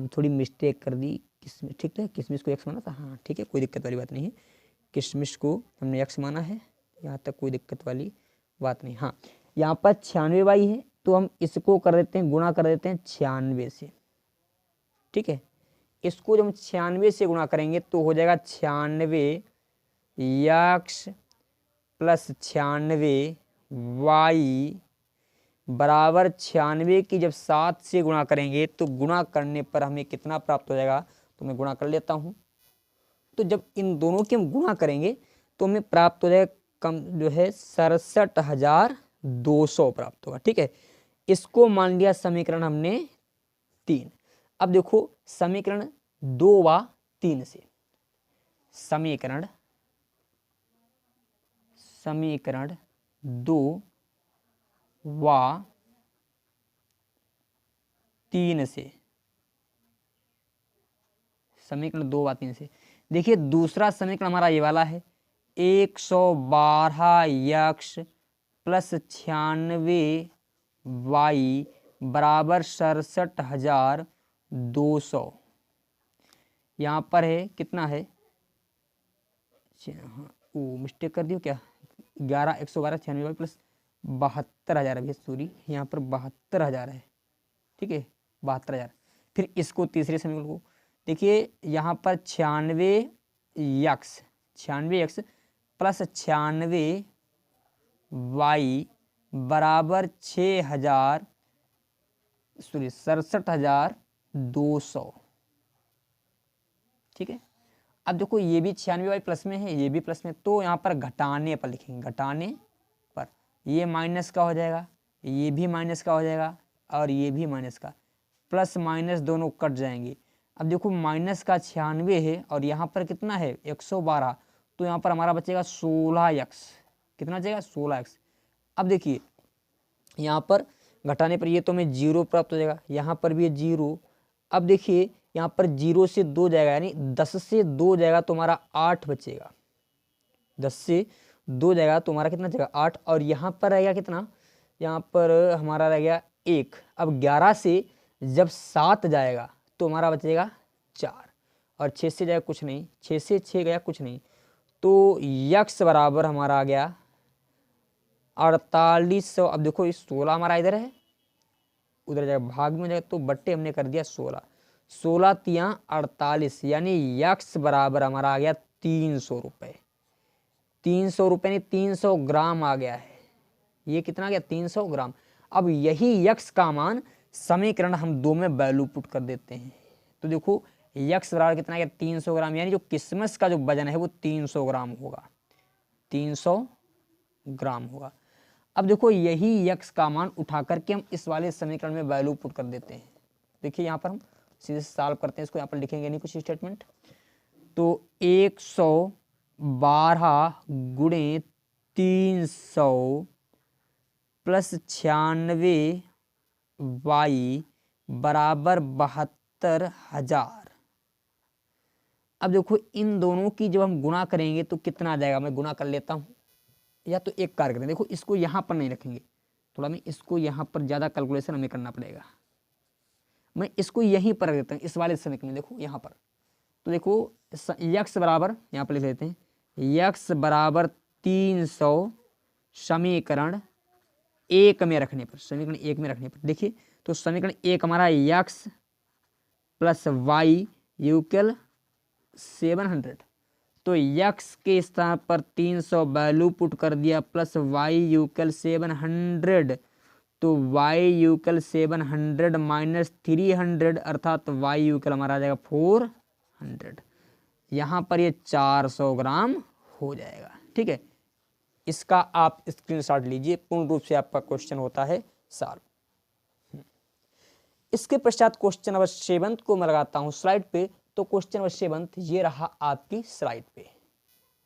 थोड़ी मिस्टेक कर दी, किसमें ठीक है, किशमिश को एक्स माना था, हाँ ठीक है, कोई दिक्कत वाली बात नहीं है, किशमिश को हमने एक्स माना है, यहाँ तक कोई दिक्कत वाली बात नहीं। हाँ यहाँ पर 96 वाई है तो हम इसको कर देते हैं, गुणा कर देते हैं 96 से, ठीक है। इसको जब हम 96 से गुणा करेंगे तो हो जाएगा 96 यक्स प्लस 96 वाई बराबर 96 की जब 7 से गुणा करेंगे तो गुणा करने पर हमें कितना प्राप्त हो जाएगा, तो मैं गुणा कर लेता हूँ। तो जब इन दोनों की हम गुणा करेंगे तो हमें प्राप्त हो जाएगा कम जो है 67,200 प्राप्त होगा। ठीक है, इसको मान लिया समीकरण हमने 3। अब देखो समीकरण 2 व 3 से समीकरण 2 व 3 से समीकरण 2 व 3 से देखिए दूसरा समीकरण हमारा ये वाला है 112x प्लस 96y बराबर 67,200। यहाँ पर है कितना है, मिस्टेक कर दियो क्या, 112 96 प्लस 72,000 है, सॉरी यहाँ पर 72,000 है। ठीक है 72,000। फिर इसको तीसरे समीकरण को देखिए यहाँ पर 96x प्लस 96y बराबर 67,200। ठीक है, अब देखो ये भी 96y प्लस में है, ये भी प्लस में, तो यहाँ पर घटाने पर लिखेंगे, घटाने पर ये माइनस का हो जाएगा, ये भी माइनस का हो जाएगा और ये भी माइनस का, प्लस माइनस दोनों कट जाएंगे। अब देखो माइनस का 96 है और यहाँ पर कितना है 112, तो यहाँ पर हमारा बचेगा 16x। कितना बचेगा 16x। अब देखिए यहाँ पर घटाने पर ये तो हमें 0 प्राप्त हो जाएगा, यहाँ पर भी है 0। अब देखिए यहाँ पर 0 से 2 जाएगा, यानी 10 से 2 जाएगा तो हमारा 8 बचेगा, 10 से 2 जाएगा तो हमारा कितना बचेगा 8। और यहाँ पर रहेगा कितना, यहाँ पर हमारा रह गया 1। अब 11 से जब 7 जाएगा तो हमारा बचेगा 4 और 6 से जाएगा कुछ नहीं, 6 से 6 गया कुछ नहीं, तो यक्स बराबर हमारा आ गया 4800। अब देखो इस 16 हमारा इधर है, उधर जाएगा भाग में हो जाएगा, तो बट्टे हमने कर दिया 16, 16 तिया 48, यानी यक्स बराबर हमारा आ गया 300 रुपये। 300 रुपये यानी 300 ग्राम आ गया है। ये कितना आ गया 300 ग्राम। अब यही यक्स का मान समीकरण हम 2 में वैल्यू पुट कर देते हैं, तो देखो यक्स बराबर कितना आ गया 300 ग्राम, यानी जो किशमिश का जो वजन है वो 300 ग्राम होगा, 300 ग्राम होगा। अब देखो यही यक्स का मान उठा करके हम इस वाले समीकरण में वैल्यू पुट कर देते हैं। देखिए यहाँ पर हम सीधे सॉल्व करते हैं, इसको यहाँ पर लिखेंगे नहीं कुछ स्टेटमेंट, तो 112 गुणे 300 प्लस 96y बराबर 72,000। अब देखो इन दोनों की जब हम गुणा करेंगे तो कितना आ जाएगा, मैं गुणा कर लेता हूँ, या तो एक कार्य करें, देखो इसको यहाँ पर नहीं रखेंगे, थोड़ा मैं इसको यहाँ पर ज़्यादा कैलकुलेशन हमें करना पड़ेगा, मैं इसको यहीं पर रख देता हूँ इस वाले समीकरण में, देखो यहाँ पर, तो देखो यक्स बराबर यहाँ पर लिख लेते हैं, यक्स बराबर 300 समीकरण 1 में रखने पर, समीकरण 1 में रखने पर देखिए, तो समीकरण 1 हमारा यक्स प्लस वाई यूक्वल 700, तो यक्स के स्थान पर 300 वैल्यू पुट कर दिया प्लस वाई यूक्वल 700, तो वाई यूक्वल 700 माइनस 300 अर्थात वाई यूक्वल हमारा आ जाएगा 400। यहाँ पर ये 400 ग्राम हो जाएगा। ठीक है, इसका आप स्क्रीनशॉट लीजिए, पूर्ण रूप से आपका क्वेश्चन होता है सॉल्व। इसके पश्चात क्वेश्चन नंबर 7 को मैं लगाता हूं स्लाइड पे, तो क्वेश्चन नंबर 7 ये रहा आपकी स्लाइड पे।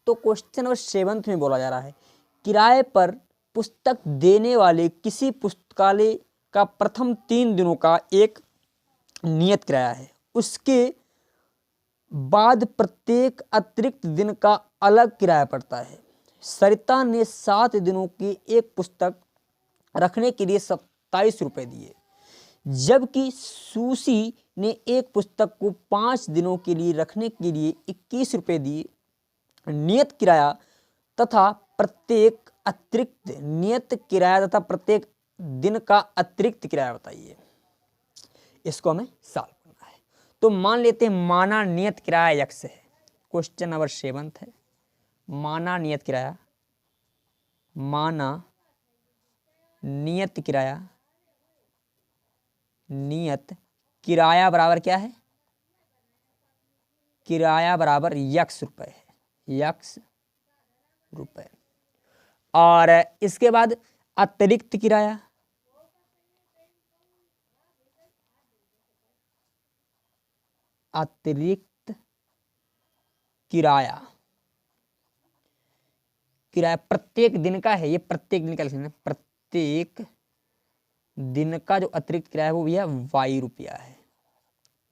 तो क्वेश्चन नंबर 7 में बोला जा रहा है किराए पर पुस्तक देने वाले किसी पुस्तकालय का प्रथम 3 दिनों का एक नियत किराया है, उसके बाद प्रत्येक अतिरिक्त दिन का अलग किराया पड़ता है। सरिता ने 7 दिनों की एक पुस्तक रखने के लिए 27 रुपये दिए, जबकि सुशी ने एक पुस्तक को 5 दिनों के लिए रखने के लिए 21 रुपये दिए। नियत किराया तथा प्रत्येक अतिरिक्त नियत किराया तथा प्रत्येक दिन का अतिरिक्त किराया बताइए। इसको हमें सॉल्व करना है, तो मान लेते हैं माना नियत किराया यक्स है। क्वेश्चन नंबर 7 है, माना नियत किराया, माना नियत किराया, नियत किराया बराबर क्या है, किराया बराबर यक्स रुपए है, यक्स रुपए। और इसके बाद अतिरिक्त किराया, अतिरिक्त किराया, किराया प्रत्येक दिन का है, ये प्रत्येक दिन का लिखना है, प्रत्येक दिन का जो अतिरिक्त किराया है वो भैया वाई रुपया है,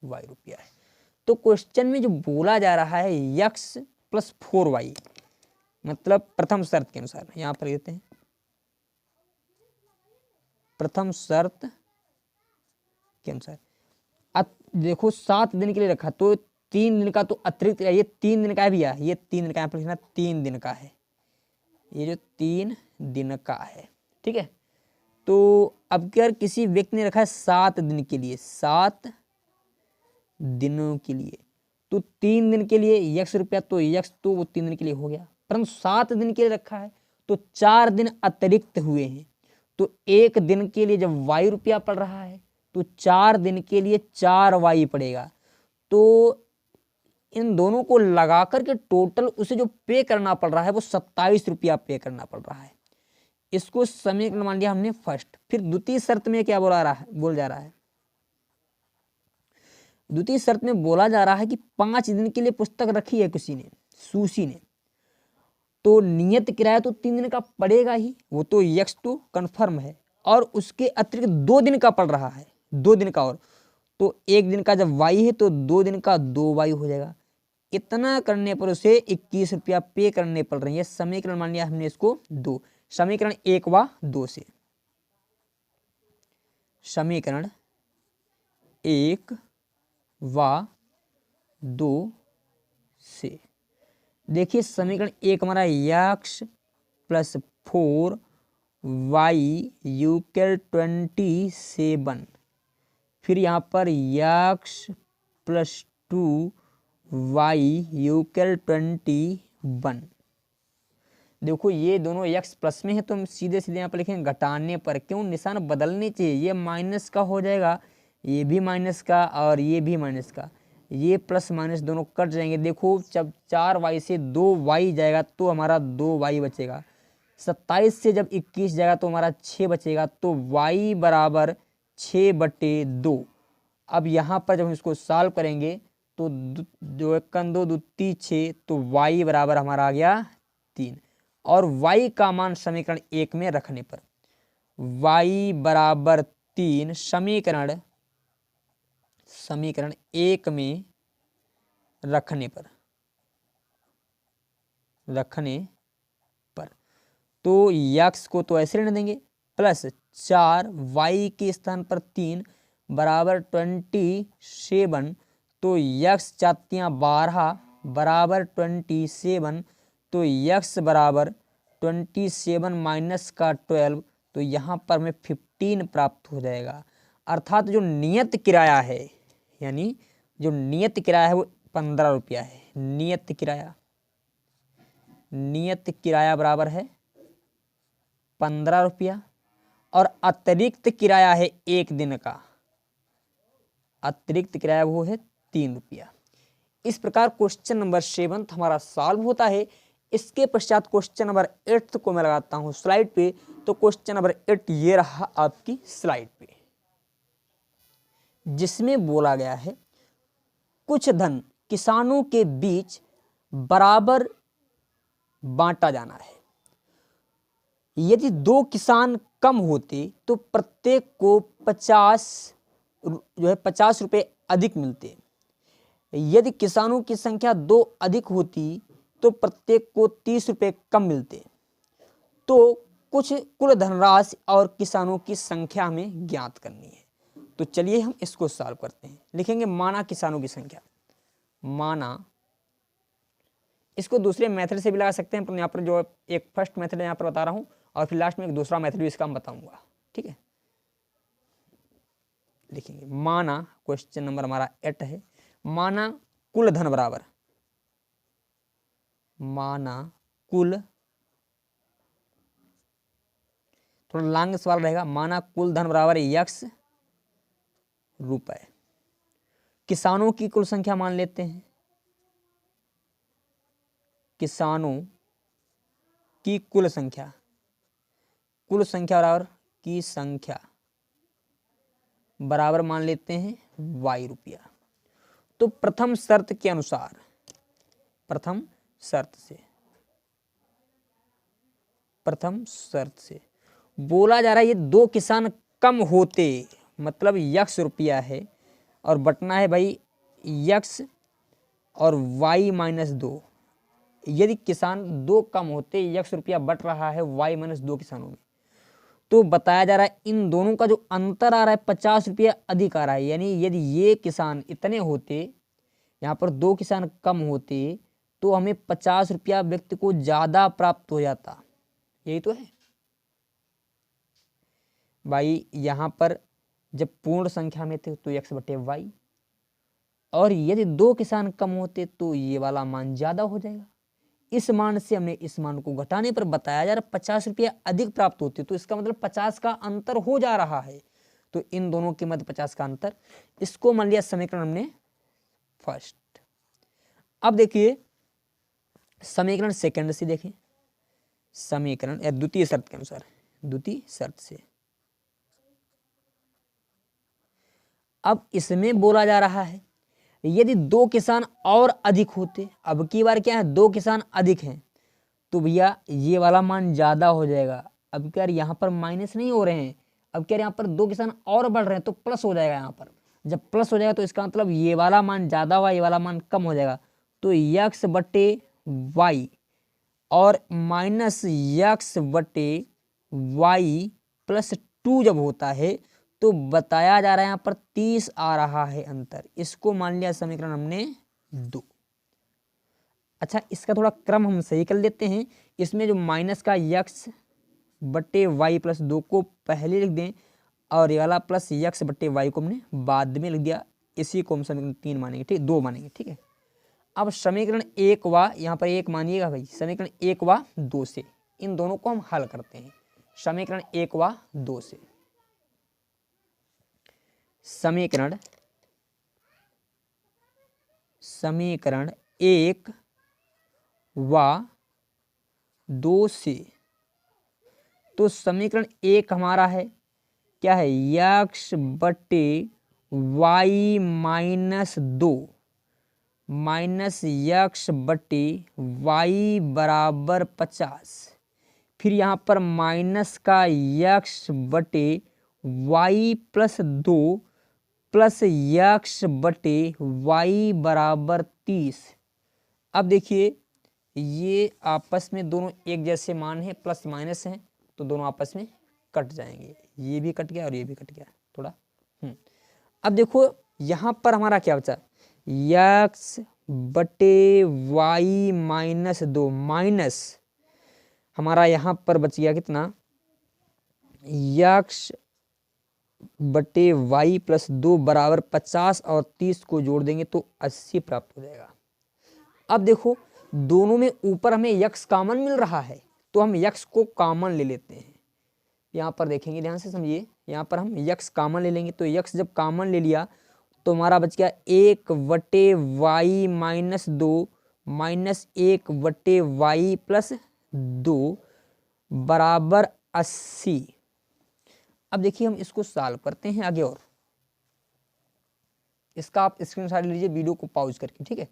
वाई रुपया है। तो क्वेश्चन में जो बोला जा रहा है यक्स प्लस 4y, मतलब प्रथम शर्त के अनुसार, यहां पर देते हैं प्रथम शर्त के अनुसार। देखो 7 दिन के लिए रखा, तो 3 दिन का तो अतिरिक्त, ये 3 दिन का है भैया, ये 3 दिन का है, 3 दिन का है, ये जो 3 दिन का है, ठीक है। तो अब अगर किसी व्यक्ति ने रखा है 7 दिन के लिए, 7 दिनों के लिए, तो 3 दिन के लिए यक्स रुपया, तो यक्स तो वो 3 दिन के लिए हो गया, परंतु 7 दिन के लिए रखा है तो 4 दिन अतिरिक्त हुए हैं, तो 1 दिन के लिए जब वाई रुपया पड़ रहा है तो 4 दिन के लिए 4 वाई पड़ेगा। तो इन दोनों को लगा करके टोटल उसे जो पे करना पड़ रहा है वो 27 रुपया पे करना पड़ रहा है। इसको समीकरण मान लिया हमने फर्स्ट। फिर द्वितीय शर्त में क्या बोल जा रहा है, द्वितीय शर्त में बोला जा रहा है कि 5 दिन के लिए पुस्तक रखी है किसी ने, सुशी ने, तो नियत किराया तो 3 दिन का पड़ेगा ही, वो तो यक्स तो कन्फर्म है, और उसके अतिरिक्त 2 दिन का पड़ रहा है, 2 दिन का, और तो 1 दिन का जब वाई है तो 2 दिन का 2 वाई हो जाएगा। इतना करने पर उसे 21 रुपया पे करने पड़ रही है। समीकरण मान लिया हमने इसको 2, समीकरण 1 व 2 से, समीकरण 1 व 2 से देखिए, समीकरण 1 हमारा यक्स प्लस 4 वाई यूक्ल 27, फिर यहाँ पर यक्स प्लस 2 वाई यूक्ल 21। देखो ये दोनों यक्स प्लस में है तो हम सीधे सीधे यहाँ पर लिखेंगे घटाने पर, क्यों निशान बदलने चाहिए, ये माइनस का हो जाएगा, ये भी माइनस का और ये भी माइनस का, ये प्लस माइनस दोनों कट जाएंगे। देखो जब 4 वाई से 2 वाई जाएगा तो हमारा 2 वाई बचेगा, 27 से जब 21 जाएगा तो हमारा 6 बचेगा, तो वाई बराबर 6/2। अब यहाँ पर जब हम इसको सॉल्व करेंगे तो जो 1 2 2 3 6, तो वाई बराबर हमारा आ गया 3, और वाई का मान समीकरण 1 में रखने पर वाई बराबर 3 समीकरण 1 में रखने पर तो यक्स को तो ऐसे रहने देंगे, प्लस 4 वाई के स्थान पर 3 बराबर 27, तो यक्स 4×12 बराबर 27, तो यक्स बराबर 27 माइनस का 12, तो यहाँ पर हमें 15 प्राप्त हो जाएगा। अर्थात जो नियत किराया है, यानी जो नियत किराया है वो 15 रुपया है। नियत किराया बराबर है 15 रुपया, और अतिरिक्त किराया है 1 दिन का, अतिरिक्त किराया वो है 3 रुपया। इस प्रकार क्वेश्चन नंबर 7 हमारा सॉल्व होता है। इसके पश्चात क्वेश्चन नंबर 8 को मैं लगाता हूं स्लाइड पे। तो क्वेश्चन नंबर 8 ये रहा आपकी स्लाइड पे, जिसमें बोला गया है कुछ धन किसानों के बीच बराबर बांटा जाना है। यदि 2 किसान कम होते तो प्रत्येक को 50 रुपए अधिक मिलते। यदि किसानों की संख्या 2 अधिक होती तो प्रत्येक को 30 रुपए कम मिलते। तो कुछ कुल धनराशि और किसानों की संख्या हमें ज्ञात करनी है। तो चलिए हम इसको सॉल्व करते हैं। लिखेंगे माना किसानों की संख्या, माना, इसको दूसरे मेथड से भी लगा सकते हैं, पर यहाँ पर जो एक फर्स्ट मेथड यहाँ पर बता रहा हूँ, और फिर लास्ट में एक दूसरा मेथड भी इसका मैं बताऊंगा, ठीक है। लिखेंगे माना, क्वेश्चन नंबर हमारा 8 है, माना कुल धन बराबर, माना कुल, थोड़ा लॉन्ग सवाल रहेगा, माना कुल धन बराबर यक्स रुपए। किसानों की कुल संख्या मान लेते हैं किसानों की कुल संख्या बराबर की संख्या बराबर मान लेते हैं y रुपया। तो प्रथम शर्त के अनुसार, प्रथम शर्त से बोला जा रहा है ये दो किसान कम होते, मतलब x रुपया है और बटना है भाई x और y माइनस 2। यदि किसान दो कम होते, x रुपया बट रहा है y माइनस 2 किसानों में, तो बताया जा रहा है इन दोनों का जो अंतर आ रहा है 50 रुपया अधिक आ रहा है। यानी यदि ये किसान इतने होते, यहाँ पर दो किसान कम होते, तो हमें 50 रुपया व्यक्ति को ज्यादा प्राप्त हो जाता। यही तो है भाई। यहाँ पर जब पूर्ण संख्या में थे तो x बटे y, और यदि दो किसान कम होते तो ये वाला मान ज्यादा हो जाएगा। इस मान से हमने इस मान को घटाने पर बताया जा रहा 50 रुपया अधिक प्राप्त होते, तो इसका मतलब 50 का अंतर हो जा रहा है। तो इन दोनों के मध्य 50 का अंतर, इसको मान लिया समीकरण हमने फर्स्ट। अब देखिए समीकरण सेकंड से देखें, समीकरण द्वितीय शर्त के अनुसार, द्वितीय शर्त से अब इसमें बोला जा रहा है यदि दो किसान और अधिक होते, अब की बार क्या है दो किसान अधिक हैं, तो भैया ये वाला मान ज्यादा हो जाएगा। अब क्या यहाँ पर माइनस नहीं हो रहे हैं, अब क्या यहाँ पर दो किसान और बढ़ रहे हैं तो प्लस हो जाएगा। यहाँ पर जब प्लस हो जाएगा तो इसका मतलब ये वाला मान ज्यादा हुआ, ये वाला मान कम हो जाएगा। तो x बटे वाई और माइनस x बटे वाई प्लस 2 जब होता है तो बताया जा रहा है यहाँ पर 30 आ रहा है अंतर। इसको मान लिया समीकरण हमने 2। अच्छा, इसका थोड़ा क्रम हम सही कर लेते हैं। इसमें जो माइनस का x बटे वाई प्लस 2 को पहले लिख दें और ये वाला प्लस x बटे वाई को हमने बाद में लिख दिया। इसी को हम समीकरण 3 मानेंगे, ठीक, 2 मानेंगे, ठीक है। अब समीकरण 1 व यहाँ पर 1 मानिएगा भाई, समीकरण 1 व 2 से इन दोनों को हम हल करते हैं। समीकरण 1 व 2 से समीकरण 1 व 2 से, तो समीकरण 1 हमारा है क्या है x बटे वाई माइनस 2 माइनस x बटे वाई बराबर 50। फिर यहाँ पर माइनस का x बटे वाई प्लस 2 प्लस x बटे वाई बराबर 30। अब देखिए ये आपस में दोनों एक जैसे मान है, प्लस माइनस हैं, तो दोनों आपस में कट जाएंगे। ये भी कट गया और ये भी कट गया थोड़ा। अब देखो यहाँ पर हमारा क्या बचा, x बटे वाई माइनस 2 माइनस हमारा यहाँ पर बच गया कितना, x बटे वाई प्लस 2 बराबर 50 और 30 को जोड़ देंगे तो 80 प्राप्त हो जाएगा। अब देखो दोनों में ऊपर हमें x कॉमन मिल रहा है, तो हम x को कॉमन ले लेते हैं। यहाँ पर देखेंगे, ध्यान से समझिए, यहाँ पर हम x कॉमन ले लेंगे। तो x जब कॉमन ले लिया तो हमारा बच गया 1 बटे वाई माइनस 2 माइनस 1 बटे वाई प्लस 2 बराबर 80। अब देखिए हम इसको सॉल्व करते हैं आगे, और इसका आप स्क्रीनशॉट लीजिए वीडियो को पॉज करके, ठीक है।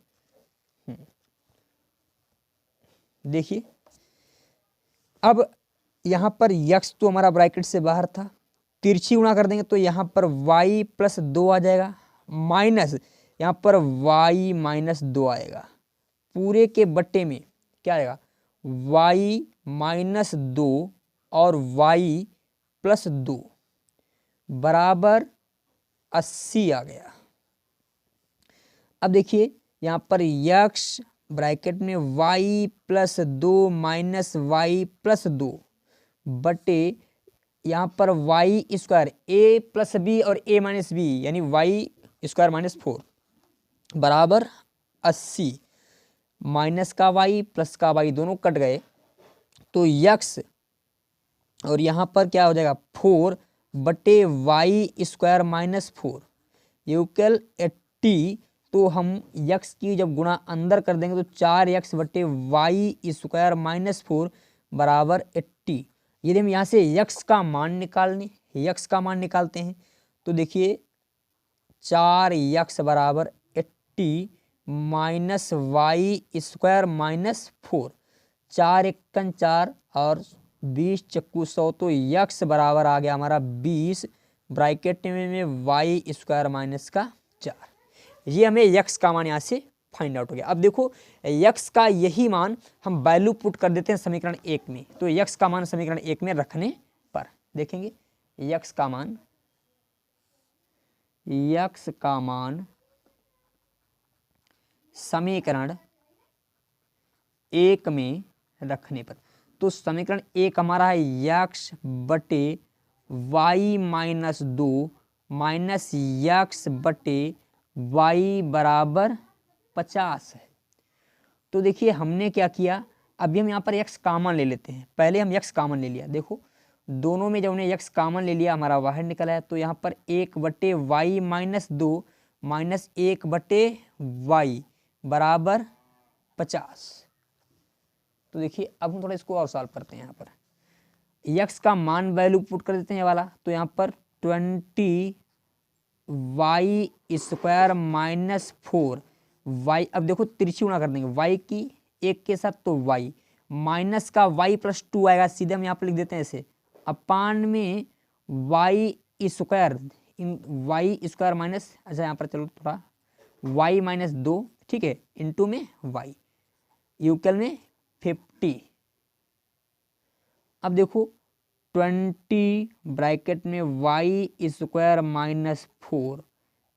देखिए अब यहां पर x तो हमारा ब्रैकेट से बाहर था, तिरछी गुणा कर देंगे तो यहां पर y प्लस 2 आ जाएगा, माइनस यहां पर y माइनस 2 आएगा। पूरे के बट्टे में क्या आएगा, y माइनस 2 और y प्लस 2 बराबर 80 आ गया। अब देखिए यहाँ पर x ब्रैकेट में y plus 2 minus y plus 2 बटे यहाँ पर y square a plus b और a माइनस बी यानी y स्क्वायर माइनस 4 बराबर 80। माइनस का y प्लस का y दोनों कट गए तो x और यहाँ पर क्या हो जाएगा 4 बटे वाई स्क्वायर माइनस 4 इक्वल 80। तो हम यक्स की जब गुणा अंदर कर देंगे तो 4x बटे वाई स्क्वायर माइनस 4 बराबर 80। यदि हम यहाँ से यक्स का मान निकालते हैं तो देखिए 4x बराबर 80 माइनस वाई स्क्वायर माइनस 4, 4 एकन 4 और 20 चक्कू 100, तो यक्स बराबर आ गया हमारा 20 ब्रैकेट में वाई स्क्वायर माइनस का 4। ये हमें यक्स का मान यहाँ से फाइंड आउट हो गया। अब देखो यक्स का यही मान हम वैल्यू पुट कर देते हैं समीकरण 1 में, तो यक्स का मान समीकरण 1 में रखने पर देखेंगे यक्स का मान समीकरण 1 में रखने पर, तो समीकरण 1 हमारा है यक्स बटे वाई माइनस 2 माइनस यक्स बटे वाई बराबर 50 है। तो देखिए हमने क्या किया, अभी हम यहाँ पर यक्स कॉमन ले लेते हैं। पहले हम यक्स कॉमन ले लिया, देखो दोनों में जब हमने यक्स कॉमन ले लिया हमारा बाहर निकला है, तो यहाँ पर 1 बटे वाई माइनस 2 माइनस 1 बटे वाई बराबर 50। तो देखिए अब हम थोड़ा इसको और सॉल्व करते हैं। यहाँ पर यक्स का मान वैल्यू पुट कर देते हैं वाला, तो यहाँ पर 20 वाई स्क्वायर माइनस 4 वाई, अब देखो तिरछी गुणा कर देंगे वाई की 1 के साथ, तो वाई माइनस का वाई प्लस 2 आएगा, सीधे हम यहाँ पर लिख देते हैं ऐसे, अपान में वाई स्क्वायर माइनस, अच्छा यहाँ पर चलो थोड़ा वाई माइनस 2, ठीक है, इंटू में वाई यूकल में 50। अब देखो 20 ब्रैकेट में वाई स्क्वायर माइनस 4,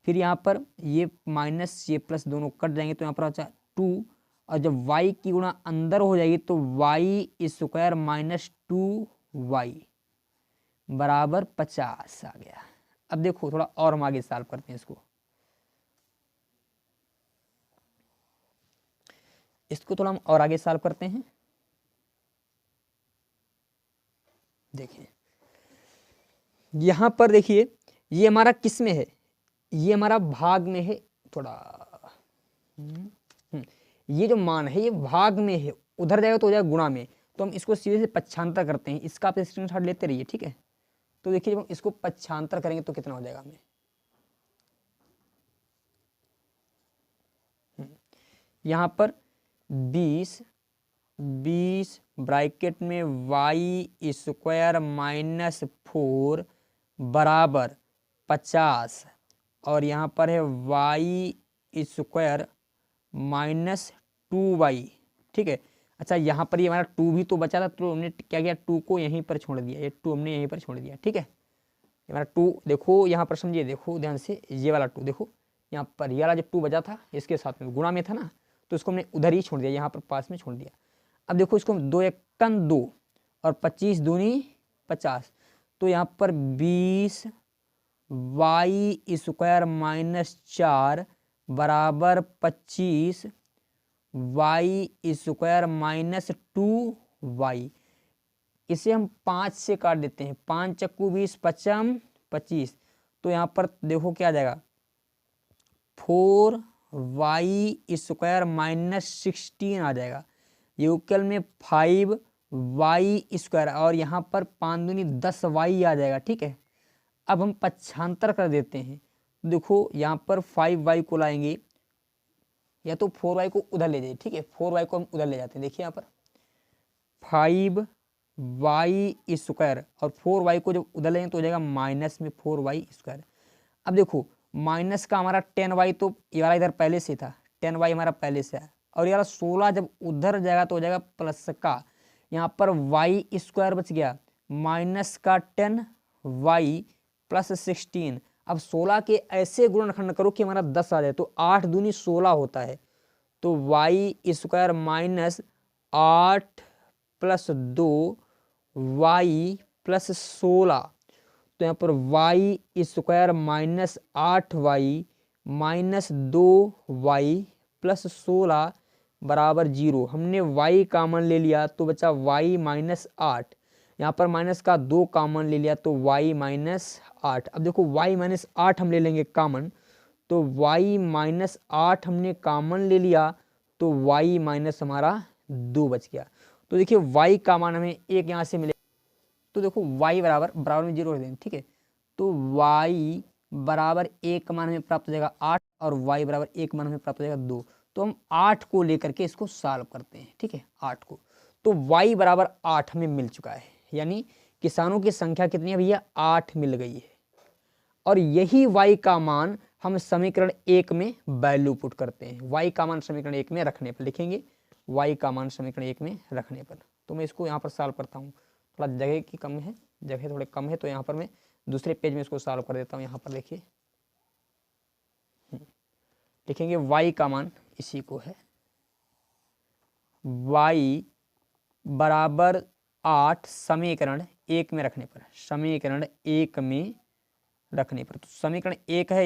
फिर यहाँ पर ये माइनस ये प्लस दोनों कट जाएंगे, तो यहाँ पर अच्छा 2, और जब y की गुणा अंदर हो जाएगी तो वाई स्क्वायर माइनस 2y बराबर 50 आ गया। अब देखो थोड़ा और हम आगे सॉल्व करते हैं इसको थोड़ा हम और आगे सॉल्व करते हैं। देखिए यहां पर देखिए ये हमारा किस में है, ये हमारा भाग में है, थोड़ा ये जो मान है ये भाग में है, उधर जाएगा तो हो जाएगा गुणा में, तो हम इसको सीधे से पक्षांतर करते हैं। इसका आप स्क्रीनशॉट लेते रहिए, ठीक है। तो देखिए जब हम इसको पक्षांतर करेंगे तो कितना हो जाएगा हमें, यहां पर 20 ब्रैकेट में वाई स्क्वायर माइनस 4 बराबर 50, और यहाँ पर है वाई स्क्वायर माइनस 2y, ठीक है। अच्छा यहाँ पर ये हमारा 2 भी तो बचा था, तो हमने क्या किया 2 को यहीं पर छोड़ दिया, ये 2 हमने यहीं पर छोड़ दिया, ठीक है। हमारा 2 देखो यहाँ पर समझिए, देखो ध्यान से, ये वाला 2 देखो यहाँ पर, ये वाला जब 2 बचा था इसके साथ में गुणा में था ना, तो इसको हमने उधर ही छोड़ दिया, यहाँ पर पास में छोड़ दिया। अब देखो इसको 2 एकन 2 और 25 दूनी 50, तो यहाँ पर 20 वाई स्क्वायर माइनस 4 बराबर 25 वाई स्क्वायर माइनस 2y। इसे हम 5 से काट देते हैं, 5 चक्कू 20 पचम 25, तो यहाँ पर देखो क्या आ जाएगा 4y स्क्वायर माइनस 16 आ जाएगा, यूकल में 5y स्क्वायर, और यहाँ पर 5 दूनी 10y आ जाएगा, ठीक है। अब हम पक्षांतर कर देते हैं, देखो यहाँ पर 5y को लाएंगे, या तो 4y को उधर ले जाइए, ठीक है, 4y को हम उधर ले जाते हैं। देखिए यहाँ पर 5y स्क्वायर और 4y को जब उधर लेंगे तो हो जाएगा माइनस में 4y स्क्वायर। अब देखो माइनस का हमारा 10y, तो ये वाला इधर पहले से था, 10y हमारा पहले से है, और ये वाला 16 जब उधर जाएगा तो हो जाएगा प्लस का, यहाँ पर y स्क्वायर बच गया माइनस का 10y प्लस 16। अब 16 के ऐसे गुणनखंड करो कि हमारा 10 आ जाए, तो 8 दूनी 16 होता है, तो y square minus 8 plus 2 y plus 16, तो यहाँ पर y square minus 8y minus 2y plus 16 बराबर 0। हमने y कॉमन ले लिया तो बचा y माइनस 8, यहाँ पर माइनस का 2 कॉमन ले लिया तो y माइनस 8। अब देखो y माइनस 8 हम ले लेंगे कॉमन, तो y माइनस 8 हमने कॉमन ले लिया, तो y माइनस हमारा 2 बच गया। तो देखिए y का मान हमें एक यहाँ से मिले, तो देखो y बराबर बराबर में 0 रख देंगे, ठीक है। तो y बराबर 1 का मान हमें प्राप्त हो जाएगा 8 और y बराबर 1 मान हमें प्राप्त हो जाएगा 2। तो हम 8 को लेकर के इसको सॉल्व करते हैं, ठीक है, 8 को। तो y बराबर 8 हमें मिल चुका है, यानी किसानों की संख्या कितनी है भैया, 8 मिल गई है। और यही y का मान हम समीकरण 1 में वैल्यू पुट करते हैं। y का मान समीकरण 1 में रखने पर लिखेंगे, y का मान समीकरण 1 में रखने पर। तो मैं इसको यहाँ पर सॉल्व करता हूँ, थोड़ा जगह की कम है, जगह थोड़े कम है, तो यहाँ पर मैं दूसरे पेज में इसको सॉल्व कर देता हूँ। यहाँ पर देखिए लिखेंगे y का मान इसी को है, y बराबर 8 समीकरण 1 में रखने पर, समीकरण 1 में रखने पर। तो समीकरण 1 है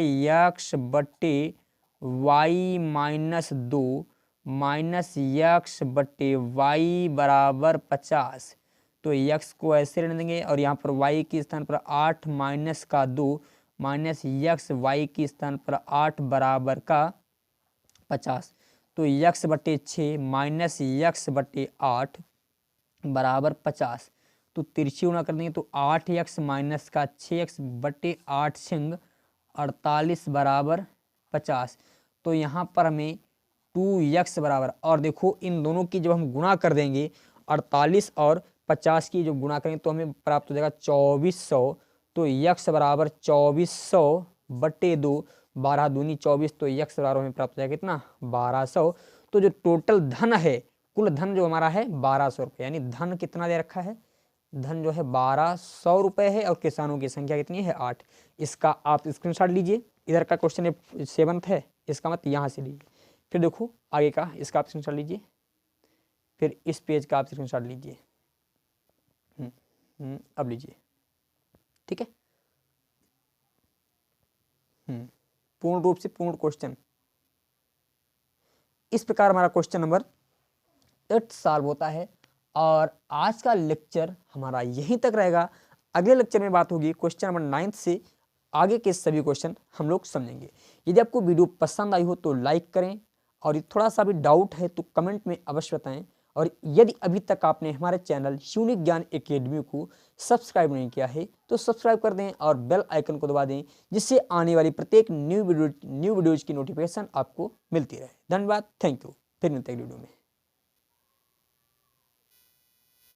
x बट्टे y माइनस 2 माइनस x बट्टे y बराबर 50। तो x को ऐसे रहने देंगे और यहाँ पर y के स्थान पर 8 माइनस का 2 माइनस x y के स्थान पर 8 बराबर का 50। तो x बट्टे 6 माइनस x बट्टे 8 बराबर 50। तो तिरछी गुणा कर देंगे तो 8x माइनस का 6x बट्टे 8 छिंग 48 बराबर 50। तो यहाँ पर हमें 2x बराबर, और देखो इन दोनों की जब हम गुणा कर देंगे 48 और 50 की जो गुणा करेंगे तो हमें प्राप्त हो जाएगा 2400। तो x बराबर 2400 बट्टे 2, 12 दूनी 24, तो x बराबर हमें प्राप्त हो जाएगा कितना, 1200। तो जो टोटल धन है, कुल धन जो हमारा है 1200 रुपये, यानी धन कितना दे रखा है, धन जो है 1200 रुपये है और किसानों की संख्या कितनी है, 8। इसका आप स्क्रीनशॉट लीजिए, इधर का क्वेश्चन 7th है, इसका मत यहाँ से लीजिए। फिर देखो आगे का, इसका आप स्क्रीनशॉट लीजिए, फिर इस पेज का आप स्क्रीनशॉट लीजिए। अब लीजिए, ठीक है। पूर्ण रूप से पूर्ण क्वेश्चन इस प्रकार हमारा क्वेश्चन नंबर 8 सॉल्व होता है। और आज का लेक्चर हमारा यहीं तक रहेगा। अगले लेक्चर में बात होगी क्वेश्चन नंबर 9 से आगे के सभी क्वेश्चन हम लोग समझेंगे। यदि आपको वीडियो पसंद आई हो तो लाइक करें, और थोड़ा सा भी डाउट है तो कमेंट में अवश्य बताएं। और यदि अभी तक आपने हमारे चैनल यूनिक ज्ञान एकेडमी को सब्सक्राइब नहीं किया है तो सब्सक्राइब कर दें और बेल आइकन को दबा दें, जिससे आने वाली प्रत्येक न्यू वीडियोज की नोटिफिकेशन आपको मिलती रहे। धन्यवाद, थैंक यू। फिर मिलते हैं वीडियो में।